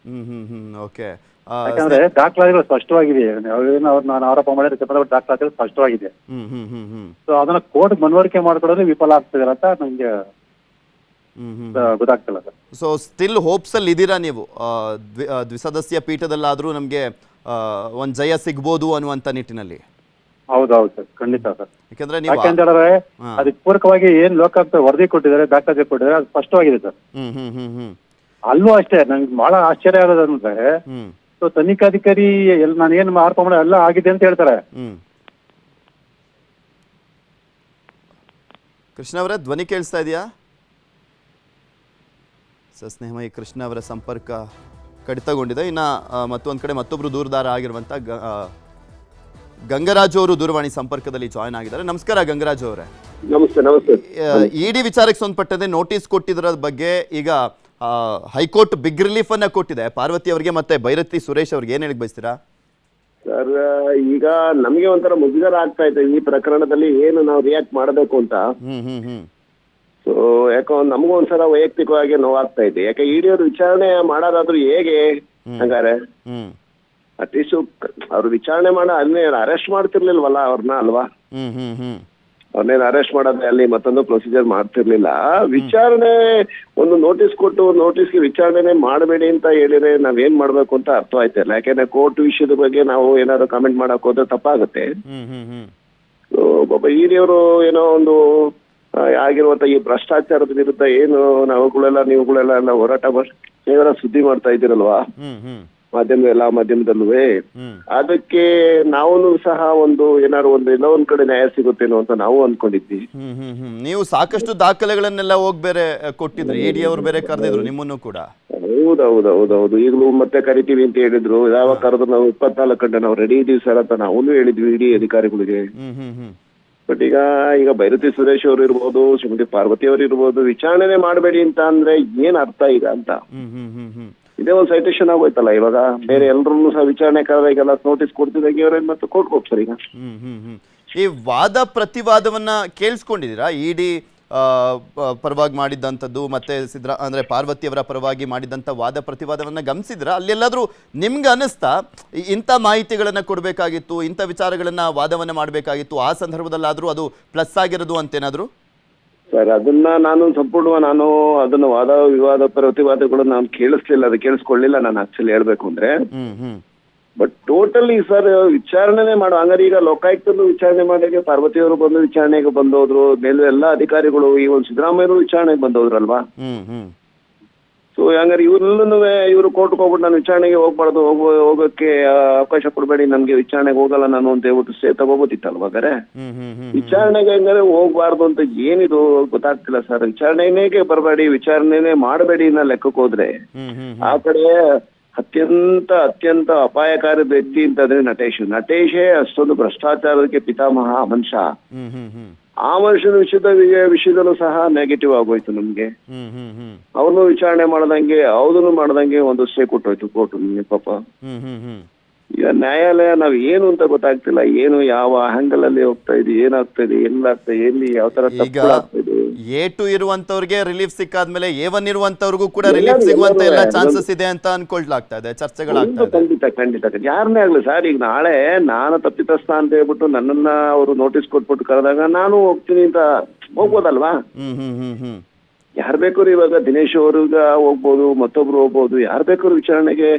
Speaker 1: ಓಕೆ
Speaker 3: ಯಾಕಂದ್ರೆ ದಾಖಲಾತಿಗಳು ಸ್ಪಷ್ಟವಾಗಿದೆ. ಅವ್ರು ನಾನು ಆರೋಪ ಮಾಡಿದ್ರೆ ದಾಖಲಾತಿಗಳು ಸ್ಪಷ್ಟವಾಗಿದೆ. ಸೊ ಅದನ್ನ ಕೋರ್ಟ್ ಮನವರಿಕೆ ಮಾಡ್ಕೊಳ್ಳೋದು ವಿಫಲ ಆಗ್ತಿದಾರೆ ಅಂತ ನಂಗೆ ಗೊತ್ತಾಗ್ತಿಲ್ಲ ಸರ್.
Speaker 1: ಸೊ ಸ್ಟಿಲ್ ಹೋಪ್ಸ್ ಅಲ್ಲಿ ಇದ್ದೀರಾ ನೀವು? ದ್ವಿಸದಸ್ಯ ಪೀಠದಲ್ಲಾದ್ರೂ ನಮ್ಗೆ ಒಂದ್ ಜಯ ಸಿಗ್ಬೋದು ಅನ್ನುವಂತ ನಿಟ್ಟಿನಲ್ಲಿ?
Speaker 3: ಹೌದೌದು ಸರ್, ಖಂಡಿತ ಸರ್.
Speaker 1: ಯಾಕಂದ್ರೆ
Speaker 3: ಯಾಕಂದ್ರೆ ಅದಕ್ಕೆ ಪೂರಕವಾಗಿ ಏನ್ ಲೋಕಾಯುಕ್ತ ವರದಿ ಕೊಟ್ಟಿದ್ದಾರೆ, ದಾಖಲಾತಿ ಕೊಟ್ಟಿದ್ದಾರೆ, ಅದು ಸ್ಪಷ್ಟವಾಗಿದೆ ಸರ್. ಅಲ್ಲೂ ಅಷ್ಟೇ ನಂಗೆ ಬಹಳ ಆಶ್ಚರ್ಯ ಆಗೋದಂದ್ರೆ ಸೊ ತನಿಖಾಧಿಕಾರಿ ನಾನು ಏನ್ ಆರೋಪ ಮಾಡೋ ಎಲ್ಲ ಆಗಿದೆ ಅಂತ ಹೇಳ್ತಾರೆ.
Speaker 1: ಕೃಷ್ಣ ಅವರ ಧ್ವನಿ ಕೇಳಿಸ್ತಾ ಇದೆಯಾ? ಸ್ನೇಹಮಯಿ ಕೃಷ್ಣ ಅವರ ಸಂಪರ್ಕ ಕಡಿತಗೊಂಡಿದೆ. ಇನ್ನು ಮತ್ತೊಂದು ಕಡೆ ಮತ್ತೊಬ್ರು ದೂರದಾರ ಆಗಿರುವಂಥ ಗಂಗರಾಜು ಅವರು ದೂರವಾಣಿ ಸಂಪರ್ಕದಲ್ಲಿ ಜಾಯ್ನ್ ಆಗಿದ್ದಾರೆ. ನಮಸ್ಕಾರ ಗಂಗರಾಜು ಅವರೇ.
Speaker 4: ನಮಸ್ತೆ. ನಮಸ್ತೆ.
Speaker 1: ಇಡಿ ವಿಚಾರಕ್ಕೆ ಸಂಬಂಧಪಟ್ಟಂತೆ ನೋಟಿಸ್ ಕೊಟ್ಟಿದ್ರ ಬಗ್ಗೆ ಈಗ ಹೈಕೋರ್ಟ್ ಬಿಗ್ ರಿಲೀಫ್ ಅನ್ನ ಕೊಟ್ಟಿದೆ ಪಾರ್ವತಿ ಅವರಿಗೆ ಮತ್ತೆ ಬೈರತಿ ಸುರೇಶ್ ಅವ್ರಿಗೆ. ಏನ್ ಹೇಳಿ ಬಯಸ್ತೀರಾ
Speaker 4: ಸರ್? ಈಗ ನಮ್ಗೆ ಒಂಥರ ಮುಜುಗರ ಆಗ್ತಾ ಇದೆ ಈ ಪ್ರಕರಣದಲ್ಲಿ, ಏನು ನಾವು ರಿಯಾಕ್ಟ್ ಮಾಡಬೇಕು ಅಂತ. ಸೊ ಯಾಕೋ ನಮಗೂ ಒಂದ್ಸಲ ವೈಯಕ್ತಿಕವಾಗಿ ನೋವಾಗ್ತಾ ಇದೆ. ಯಾಕೆ ಇಡಿಯವರು ವಿಚಾರಣೆ ಮಾಡೋದಾದ್ರು ಹೇಗೆ ಹಂಗಾರೆ? ಅಟ್ಲೀಸ್ಟ್ ಅವ್ರು ವಿಚಾರಣೆ ಅಲ್ಲೇನು ಅರೆಸ್ಟ್ ಮಾಡ್ತಿರ್ಲಿಲ್ವಲ್ಲ ಅವ್ರನ್ನ, ಅಲ್ವಾ? ಅವ್ರನ್ನೇನು ಅರೆಸ್ಟ್ ಮಾಡೋದೇ ಅಲ್ಲಿ ಮತ್ತೊಂದು ಪ್ರೊಸೀಜರ್ ಮಾಡ್ತಿರ್ಲಿಲ್ಲ. ವಿಚಾರಣೆ ಒಂದು ನೋಟಿಸ್ ಕೊಟ್ಟು ನೋಟಿಸ್ಗೆ ವಿಚಾರಣೆ ಮಾಡಬೇಡಿ ಅಂತ ಹೇಳಿದ್ರೆ ನಾವೇನ್ ಮಾಡ್ಬೇಕು ಅಂತ ಅರ್ಥ ಆಯ್ತಿಲ್ಲ. ಯಾಕೆಂದ್ರೆ ಕೋರ್ಟ್ ವಿಷಯದ ಬಗ್ಗೆ ನಾವು ಏನಾದ್ರು ಕಾಮೆಂಟ್ ಮಾಡಕ್ ಹೋದ್ರೆ ತಪ್ಪಾಗುತ್ತೆ. ಒಬ್ಬ ಹಿರಿಯವರು ಏನೋ ಒಂದು ಆಗಿರುವಂತ ಈ ಭ್ರಷ್ಟಾಚಾರದ ವಿರುದ್ಧ ಏನು ನೀವುಗಳೆಲ್ಲ ಹೋರಾಟ ನೀವೆಲ್ಲ ಸುದ್ದಿ ಮಾಡ್ತಾ ಇದ್ದೀರಲ್ವಾ ಎಲ್ಲಾ ಮಾಧ್ಯಮದಲ್ಲೂ, ಅದಕ್ಕೆ ನಾವು ಸಹ ಏನಾದ್ರು ಎಲ್ಲೋ ಒಂದ್ ಕಡೆ ನ್ಯಾಯ ಸಿಗುತ್ತೇನೋ ಅಂತ ನಾವು ಅನ್ಕೊಂಡಿದ್ವಿ.
Speaker 1: ನೀವು ಸಾಕಷ್ಟು ದಾಖಲೆಗಳನ್ನೆಲ್ಲ ಹೋಗಿ ಬೇರೆ ಕೊಟ್ಟಿದ್ರಿ, ಇಡಿ ಅವರು ಬೇರೆ ಕರೆದಿದ್ರು ನಿಮ್ಮನ್ನು ಕೂಡ.
Speaker 4: ಹೌದೌದು. ಈಗಲೂ ಮತ್ತೆ ಕರಿತೀವಿ ಅಂತ ಹೇಳಿದ್ರು. ಯಾವಾಗ ಕರೆದ್ರು ನಾವು 24 ಗಂಟೆ ನಾವು ರೆಡಿ ಇದೀವಿ ಸರ್ ಅಂತ ನಾವು ಹೇಳಿದ್ವಿ ಇಡಿ ಅಧಿಕಾರಿಗಳಿಗೆ. ಬಟ್ ಈಗ ಬೈರತಿ ಸುರೇಶ್ ಅವರು ಇರ್ಬೋದು, ಶ್ರೀಮತಿ ಪಾರ್ವತಿ ಅವರು ಇರ್ಬೋದು, ವಿಚಾರಣೆ ಮಾಡಬೇಡಿ ಅಂತ ಅಂದ್ರೆ ಏನ್ ಅರ್ಥ ಈಗ ಅಂತ. ಇದೇ ಒಂದು ಸೈಟೇಷನ್ ಆಗೋಯ್ತಲ್ಲ ಇವಾಗ. ಬೇರೆ ಎಲ್ರೂ ಸಹ ವಿಚಾರಣೆ ಕರೆದಾಗೆಲ್ಲ ನೋಟಿಸ್ ಕೊಡ್ತಿದ್ದಾಗ ಇವರೇನ್ ಮತ್ತೆ ಕೋರ್ಟ್ ಹೋಗ್ತಾರೆ ಈಗ.
Speaker 1: ಈ ವಾದ ಪ್ರತಿವಾದವನ್ನ ಕೇಳಿಸ್ಕೊಂಡಿದ್ದೀರಾ? ಇಡಿ ಪರವಾಗಿ ಮಾಡಿದ್ದಂಥದ್ದು ಮತ್ತೆ ಅಂದ್ರೆ ಪಾರ್ವತಿ ಅವರ ಪರವಾಗಿ ಮಾಡಿದಂಥ ವಾದ ಪ್ರತಿವಾದವನ್ನ ಗಮನಿಸಿದ್ರ? ಅಲ್ಲೆಲ್ಲಾದ್ರೂ ನಿಮ್ಗೆ ಅನಿಸ್ತಾ ಇಂಥ ಮಾಹಿತಿಗಳನ್ನ ಕೊಡಬೇಕಾಗಿತ್ತು, ಇಂಥ ವಿಚಾರಗಳನ್ನ ವಾದವನ್ನ ಮಾಡಬೇಕಾಗಿತ್ತು, ಆ ಸಂದರ್ಭದಲ್ಲಾದ್ರೂ ಅದು ಪ್ಲಸ್ ಆಗಿರೋದು ಅಂತೇನಾದ್ರು?
Speaker 4: ಸರ್ ಅದನ್ನ ನಾನು ಅದನ್ನ ವಾದ ವಿವಾದ ಪ್ರತಿವಾದಗಳು ನಾನು ಕೇಳಿಸ್ಲಿಲ್ಲ, ಅದು ಕೇಳಿಸ್ಕೊಳ್ಳಿಲ್ಲ ನಾನು ಆಕ್ಚುಲಿ ಹೇಳ್ಬೇಕು ಅಂದ್ರೆ. ಬಟ್ ಟೋಟಲಿ ಸರ್ ವಿಚಾರಣೆ ಮಾಡೋ ಹಂಗಾರೆ ಈಗ ಲೋಕಾಯುಕ್ತರು ವಿಚಾರಣೆ ಮಾಡಿಗೆ ಪಾರ್ವತಿಯವರು ಬಂದು ವಿಚಾರಣೆಗೆ ಬಂದೋದ್ರು, ಮೇಲೆ ಎಲ್ಲಾ ಅಧಿಕಾರಿಗಳು ಈ ಒಂದು ಸಿದ್ದರಾಮಯ್ಯರು ವಿಚಾರಣೆಗೆ ಬಂದೋದ್ರಲ್ವಾ. ಸೊ ಹಂಗಾರೆ ಇವರು ಕೋರ್ಟ್ಗೆ ಹೋಗ್ಬಿಟ್ಟು ನಾನು ವಿಚಾರಣೆಗೆ ಹೋಗ್ಬಾರ್ದು, ಹೋಗೋಕೆ ಅವಕಾಶ ಕೊಡಬೇಡಿ, ನನ್ಗೆ ವಿಚಾರಣೆಗೆ ಹೋಗಲ್ಲ ನಾನು ಅಂತ ಹೇಳ್ಬಿಟ್ಟು ಸ್ಟೇ ತಗೋಬೋದಿತ್ತಲ್ವಾ? ಹಾಗಾರೆ ವಿಚಾರಣೆಗೆ ಹಂಗಾರೆ ಹೋಗ್ಬಾರ್ದು ಅಂತ ಏನಿದು ಗೊತ್ತಾಗ್ತಿಲ್ಲ ಸರ್. ವಿಚಾರಣೆಗೆ ಬರಬೇಡಿ, ವಿಚಾರಣೆನೇ ಮಾಡಬೇಡಿ ಅನ್ನೋ ಲೆಕ್ಕಕ್ಕೆ ಹೋದ್ರೆ ಆ ಕಡೆ ಅತ್ಯಂತ ಅಪಾಯಕಾರಿ ವ್ಯಕ್ತಿ ಅಂತಂದ್ರೆ ನಟೇಶೇ ಅಷ್ಟೊಂದು ಭ್ರಷ್ಟಾಚಾರಕ್ಕೆ ಪಿತಾಮಹ ಮನುಷ್ಯ. ಆ ಮನುಷ್ಯನ ವಿಷಯದಲ್ಲೂ ಸಹ ನೆಗೆಟಿವ್ ಆಗೋಯ್ತು ನಮ್ಗೆ. ಅವ್ರನ್ನು ವಿಚಾರಣೆ ಮಾಡದಂಗೆ ಒಂದು ಸ್ಟೇ ಕೊಟ್ಟೋಯ್ತು ಕೋರ್ಟ್ ನಿಮ್ಗೆ ಪಾಪ. ಈಗ ನ್ಯಾಯಾಲಯ ನಾವ್ ಏನು ಅಂತ ಗೊತ್ತಾಗ್ತಿಲ್ಲ, ಏನು ಯಾವ ಹ್ಯಾಂಗಲ್ ಅಲ್ಲಿ ಹೋಗ್ತಾ ಇದೆ, ಏನಾಗ್ತಾ ಇದೆ, ಎಲ್ಲಿ ಯಾವ ತರ ತಪ್ಪುಗಳಾಗ್ತಾ
Speaker 1: A2 ಇರುವಂತವ್ರಿಗೆ ರಿಲೀಫ್ ಸಿಕ್ಕಾದ್ಮೇಲೆ A1 ಇರುವಂತವ್ರಿಗೂ ಕೂಡ ರಿಲೀಫ್ ಸಿಗುವಂತ ಎಲ್ಲ ಚಾನ್ಸಸ್ ಇದೆ ಅಂತ ಅನ್ಕೊಳ್ಲಾಗ್ತಾ ಇದೆ, ಚರ್ಚೆಗಳಾಗ್ತಾ ಇದೆ.
Speaker 4: ಖಂಡಿತ ಯಾರನ್ನೇ ಆಗ್ಲಿ ಸರ್. ಈಗ ನಾಳೆ ನಾನು ತಪ್ಪಿತಸ್ಥ ಅಂತ ಹೇಳ್ಬಿಟ್ಟು ನನ್ನನ್ನ ಅವರು ನೋಟಿಸ್ ಕೊಟ್ಬಿಟ್ಟು ಕರೆದಾಗ ನಾನು ಹೋಗ್ತೀನಿ ಅಂತ ಹೋಗ್ಬೋದಲ್ವಾ? ಯಾರ್ ಬೇಕಾದ್ರು ಇವಾಗ ದಿನೇಶ್ ಅವ್ರಿಗ ಹೋಗ್ಬೋದು, ಮತ್ತೊಬ್ರು ಹೋಗ್ಬೋದು, ಯಾರ್ ಬೇಕಾದ್ರು ವಿಚಾರಣೆಗೆ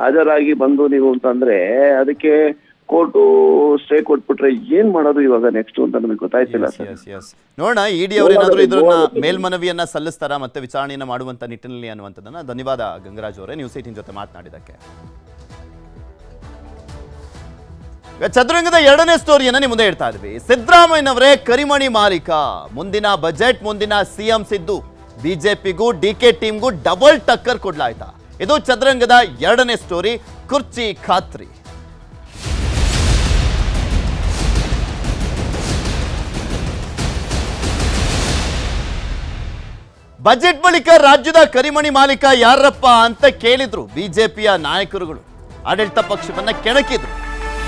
Speaker 4: ಹಾಜರಾಗಿ ಬಂದು ನೀವು ಅಂತಂದ್ರೆ ಅದಕ್ಕೆ ಕೋರ್ಟು ಸ್ಟೇ ಕೊಟ್ಬಿಟ್ರೆ ಏನ್ ಮಾಡೋದು ಇವಾಗ ನೆಕ್ಸ್ಟ್ ಅಂತ ನಮಗೆ ಗೊತ್ತಾಯ್ತಿಲ್ಲ ಸರ್.
Speaker 1: ನೋಡೋಣ ಇಡಿ ಅವರೇನಾದ್ರೂ ಇದ್ರನ್ನ ಮೇಲ್ಮನವಿಯನ್ನ ಸಲ್ಲಿಸ್ತಾರಾ ಮತ್ತೆ ವಿಚಾರಣೆಯನ್ನ ಮಾಡುವಂತ ನಿಟ್ಟಿನಲ್ಲಿ ಅನ್ನುವಂಥದ್ದನ್ನ. ಧನ್ಯವಾದ ಗಂಗರಾಜ್ ಅವರೇ ನ್ಯೂಸ್ 18 ಜೊತೆ ಮಾತನಾಡಿದಕ್ಕೆ. ಚದುರಂಗದ ಎರಡನೇ ಸ್ಟೋರಿಯನ್ನ ನಿಮ್ಮ ಮುಂದೆ ಹೇಳ್ತಾ ಇದ್ವಿ. ಸಿದ್ದರಾಮಯ್ಯನವರೇ ಕರಿಮಣಿ ಮಾಲೀಕ. ಮುಂದಿನ ಬಜೆಟ್, ಮುಂದಿನ ಸಿಎಂ ಸಿದ್ದು, ಬಿಜೆಪಿಗೂ ಡಿಕೆ ಟೀಮ್ಗೂ ಡಬಲ್ ಟಕ್ಕರ್ ಕೊಡ್ಲಾಯ್ತಾ? ಇದು ಚದುರಂಗದ ಎರಡನೇ ಸ್ಟೋರಿ, ಕುರ್ಚಿ ಖಾತ್ರಿ. ಬಜೆಟ್ ಬಳಿಕ ರಾಜ್ಯದ ಕರಿಮಣಿ ಮಾಲೀಕ ಯಾರಪ್ಪ ಅಂತ ಕೇಳಿದ್ರು ಬಿಜೆಪಿಯ ನಾಯಕರುಗಳು. ಆಡಳಿತ ಪಕ್ಷವನ್ನ ಕೆಣಕಿದ್ರು.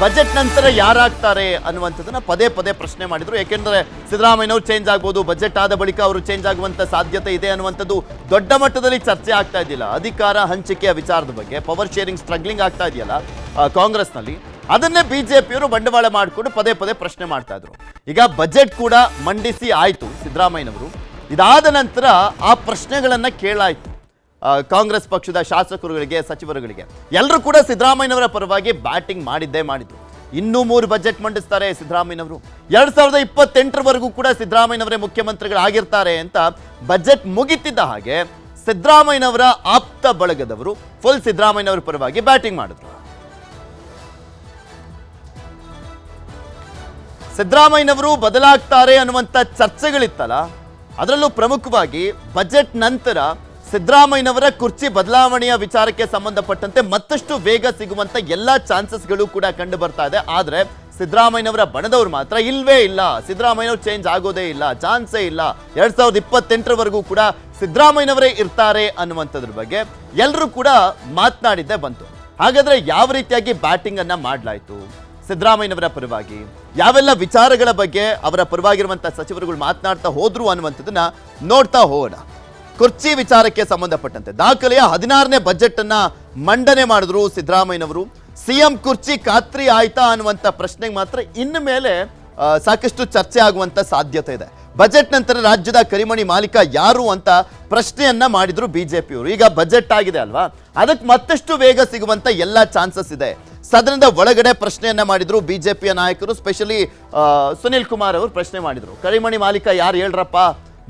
Speaker 1: ಬಜೆಟ್ ನಂತರ ಯಾರಾಗ್ತಾರೆ ಅನ್ನುವಂಥದ್ದನ್ನ ಪದೇ ಪದೇ ಪ್ರಶ್ನೆ ಮಾಡಿದ್ರು. ಯಾಕೆಂದ್ರೆ ಸಿದ್ದರಾಮಯ್ಯನವರು ಚೇಂಜ್ ಆಗ್ಬೋದು, ಬಜೆಟ್ ಆದ ಬಳಿಕ ಅವರು ಚೇಂಜ್ ಆಗುವಂತ ಸಾಧ್ಯತೆ ಇದೆ ಅನ್ನುವಂಥದ್ದು ದೊಡ್ಡ ಮಟ್ಟದಲ್ಲಿ ಚರ್ಚೆ ಆಗ್ತಾ ಇದೆಯಲ್ಲ. ಅಧಿಕಾರ ಹಂಚಿಕೆಯ ವಿಚಾರದ ಬಗ್ಗೆ ಪವರ್ ಶೇರಿಂಗ್ ಸ್ಟ್ರಗ್ಲಿಂಗ್ ಆಗ್ತಾ ಇದೆಯಲ್ಲ ಕಾಂಗ್ರೆಸ್ನಲ್ಲಿ, ಅದನ್ನೇ ಬಿಜೆಪಿಯವರು ಬಂಡವಾಳ ಮಾಡಿಕೊಂಡು ಪದೇ ಪದೇ ಪ್ರಶ್ನೆ ಮಾಡ್ತಾ ಇದ್ರು. ಈಗ ಬಜೆಟ್ ಕೂಡ ಮಂಡಿಸಿ ಆಯ್ತು ಸಿದ್ದರಾಮಯ್ಯನವರು. ಇದಾದ ನಂತರ ಆ ಪ್ರಶ್ನೆಗಳನ್ನ ಕೇಳಾಯ್ತು ಕಾಂಗ್ರೆಸ್ ಪಕ್ಷದ ಶಾಸಕರುಗಳಿಗೆ, ಸಚಿವರುಗಳಿಗೆ. ಎಲ್ಲರೂ ಕೂಡ ಸಿದ್ದರಾಮಯ್ಯನವರ ಪರವಾಗಿ ಬ್ಯಾಟಿಂಗ್ ಮಾಡಿದ್ರು. ಇನ್ನೂ 3 ಬಜೆಟ್ ಮಂಡಿಸ್ತಾರೆ ಸಿದ್ದರಾಮಯ್ಯನವರು. 2028ರವರೆಗೂ ಕೂಡ ಸಿದ್ದರಾಮಯ್ಯನವರೇ ಮುಖ್ಯಮಂತ್ರಿಗಳಾಗಿರ್ತಾರೆ ಅಂತ ಬಜೆಟ್ ಮುಗಿತಿದ್ದ ಹಾಗೆ ಸಿದ್ದರಾಮಯ್ಯನವರ ಆಪ್ತ ಬಳಗದವರು ಫುಲ್ ಸಿದ್ದರಾಮಯ್ಯನವರ ಪರವಾಗಿ ಬ್ಯಾಟಿಂಗ್ ಮಾಡಿದ್ರು. ಸಿದ್ದರಾಮಯ್ಯನವರು ಬದಲಾಗ್ತಾರೆ ಅನ್ನುವಂಥ ಚರ್ಚೆಗಳಿತ್ತಲ್ಲ, ಅದರಲ್ಲೂ ಪ್ರಮುಖವಾಗಿ ಬಜೆಟ್ ನಂತರ ಸಿದ್ದರಾಮಯ್ಯನವರ ಕುರ್ಚಿ ಬದಲಾವಣೆಯ ವಿಚಾರಕ್ಕೆ ಸಂಬಂಧಪಟ್ಟಂತೆ ಮತ್ತಷ್ಟು ವೇಗ ಸಿಗುವಂತ ಎಲ್ಲ ಚಾನ್ಸಸ್ಗಳು ಕೂಡ ಕಂಡು ಬರ್ತಾ ಇದೆ. ಆದ್ರೆ ಸಿದ್ದರಾಮಯ್ಯನವರ ಬಣದವರು ಮಾತ್ರ ಇಲ್ವೇ ಇಲ್ಲ, ಸಿದ್ದರಾಮಯ್ಯನವರು ಚೇಂಜ್ ಆಗೋದೇ ಇಲ್ಲ, ಚಾನ್ಸೇ ಇಲ್ಲ, 2028ರವರೆಗೂ ಕೂಡ ಸಿದ್ದರಾಮಯ್ಯನವರೇ ಇರ್ತಾರೆ ಅನ್ನುವಂಥದ್ರ ಬಗ್ಗೆ ಎಲ್ಲರೂ ಕೂಡ ಮಾತನಾಡಿದ್ದೇ ಬಂತು. ಹಾಗಾದ್ರೆ ಯಾವ ರೀತಿಯಾಗಿ ಬ್ಯಾಟಿಂಗ್ ಅನ್ನ ಮಾಡಲಾಯಿತು ಸಿದ್ದರಾಮಯ್ಯನವರ ಪರವಾಗಿ, ಯಾವೆಲ್ಲ ವಿಚಾರಗಳ ಬಗ್ಗೆ ಅವರ ಪರವಾಗಿರುವಂತಹ ಸಚಿವರುಗಳು ಮಾತನಾಡ್ತಾ ಹೋದ್ರು ಅನ್ನುವಂಥದ್ದನ್ನ ನೋಡ್ತಾ ಹೋಗೋಣ. ಕುರ್ಚಿ ವಿಚಾರಕ್ಕೆ ಸಂಬಂಧಪಟ್ಟಂತೆ ದಾಖಲೆಯ 16ನೇ ಬಜೆಟ್ ಅನ್ನ ಮಂಡನೆ ಮಾಡಿದ್ರು ಸಿದ್ದರಾಮಯ್ಯನವರು. ಸಿಎಂ ಕುರ್ಚಿ ಖಾತ್ರಿ ಆಯ್ತಾ ಅನ್ನುವಂಥ ಪ್ರಶ್ನೆಗೆ ಮಾತ್ರ ಇನ್ನು ಮೇಲೆ ಸಾಕಷ್ಟು ಚರ್ಚೆ ಆಗುವಂತ ಸಾಧ್ಯತೆ ಇದೆ. ಬಜೆಟ್ ನಂತರ ರಾಜ್ಯದ ಕರಿಮಣಿ ಮಾಲೀಕ ಯಾರು ಅಂತ ಪ್ರಶ್ನೆಯನ್ನ ಮಾಡಿದ್ರು ಬಿಜೆಪಿಯವರು. ಈಗ ಬಜೆಟ್ ಆಗಿದೆ ಅಲ್ವಾ, ಅದಕ್ಕೆ ಮತ್ತಷ್ಟು ವೇಗ ಸಿಗುವಂತ ಎಲ್ಲ ಚಾನ್ಸಸ್ ಇದೆ. ಸದನದ ಒಳಗಡೆ ಪ್ರಶ್ನೆಯನ್ನ ಮಾಡಿದ್ರು ಬಿಜೆಪಿಯ ನಾಯಕರು, ಸ್ಪೆಷಲಿ ಸುನಿಲ್ ಕುಮಾರ್ ಅವರು ಪ್ರಶ್ನೆ ಮಾಡಿದ್ರು. ಕರಿಮಣಿ ಮಾಲೀಕ ಯಾರು ಹೇಳ್ರಪ್ಪ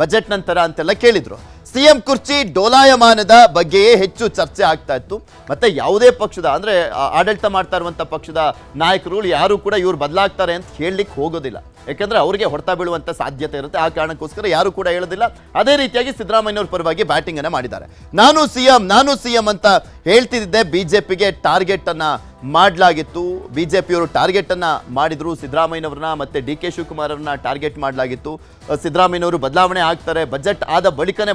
Speaker 1: ಬಜೆಟ್ ನಂತರ ಅಂತೆಲ್ಲ ಕೇಳಿದ್ರು. ಸಿಎಂ ಕುರ್ಚಿ ಡೋಲಾಯಮಾನದ ಬಗ್ಗೆಯೇ ಹೆಚ್ಚು ಚರ್ಚೆ ಆಗ್ತಾ ಇತ್ತು. ಮತ್ತೆ ಯಾವುದೇ ಪಕ್ಷದ ಅಂದ್ರೆ ಆಡಳಿತ ಮಾಡ್ತಾ ಇರುವಂತ ಪಕ್ಷದ ನಾಯಕರು ಯಾರು ಕೂಡ ಇವ್ರು ಬದಲಾಗ್ತಾರೆ ಅಂತ ಹೇಳಲಿಕ್ಕೆ ಹೋಗೋದಿಲ್ಲ. ಯಾಕಂದ್ರೆ ಅವರಿಗೆ ಹೊಡೆತ ಬೀಳುವಂತ ಸಾಧ್ಯತೆ ಇರುತ್ತೆ. ಆ ಕಾರಣಕ್ಕೋಸ್ಕರ ಯಾರು ಕೂಡ ಹೇಳೋದಿಲ್ಲ. ಅದೇ ರೀತಿಯಾಗಿ ಸಿದ್ದರಾಮಯ್ಯನವ್ರ ಪರವಾಗಿ ಬ್ಯಾಟಿಂಗ್ ಅನ್ನ ಮಾಡಿದ್ದಾರೆ. ನಾನು ಸಿಎಂ ಅಂತ ಹೇಳ್ತಿದ್ದೆ. ಬಿಜೆಪಿಗೆ ಟಾರ್ಗೆಟ್ ಅನ್ನ ಮಾಡಲಾಗಿತ್ತು. ಬಿಜೆಪಿಯವರು ಟಾರ್ಗೆಟ್ ಅನ್ನ ಮಾಡಿದ್ರು ಸಿದ್ದರಾಮಯ್ಯನವ್ರನ್ನ, ಮತ್ತೆ ಡಿ ಕೆ ಶಿವಕುಮಾರ್ ಅವ್ರನ್ನ ಟಾರ್ಗೆಟ್ ಮಾಡಲಾಗಿತ್ತು. ಸಿದ್ದರಾಮಯ್ಯನವರು ಬದಲಾವಣೆ ಆಗ್ತಾರೆ, ಬಜೆಟ್ ಆದ ಬಳಿಕನೇ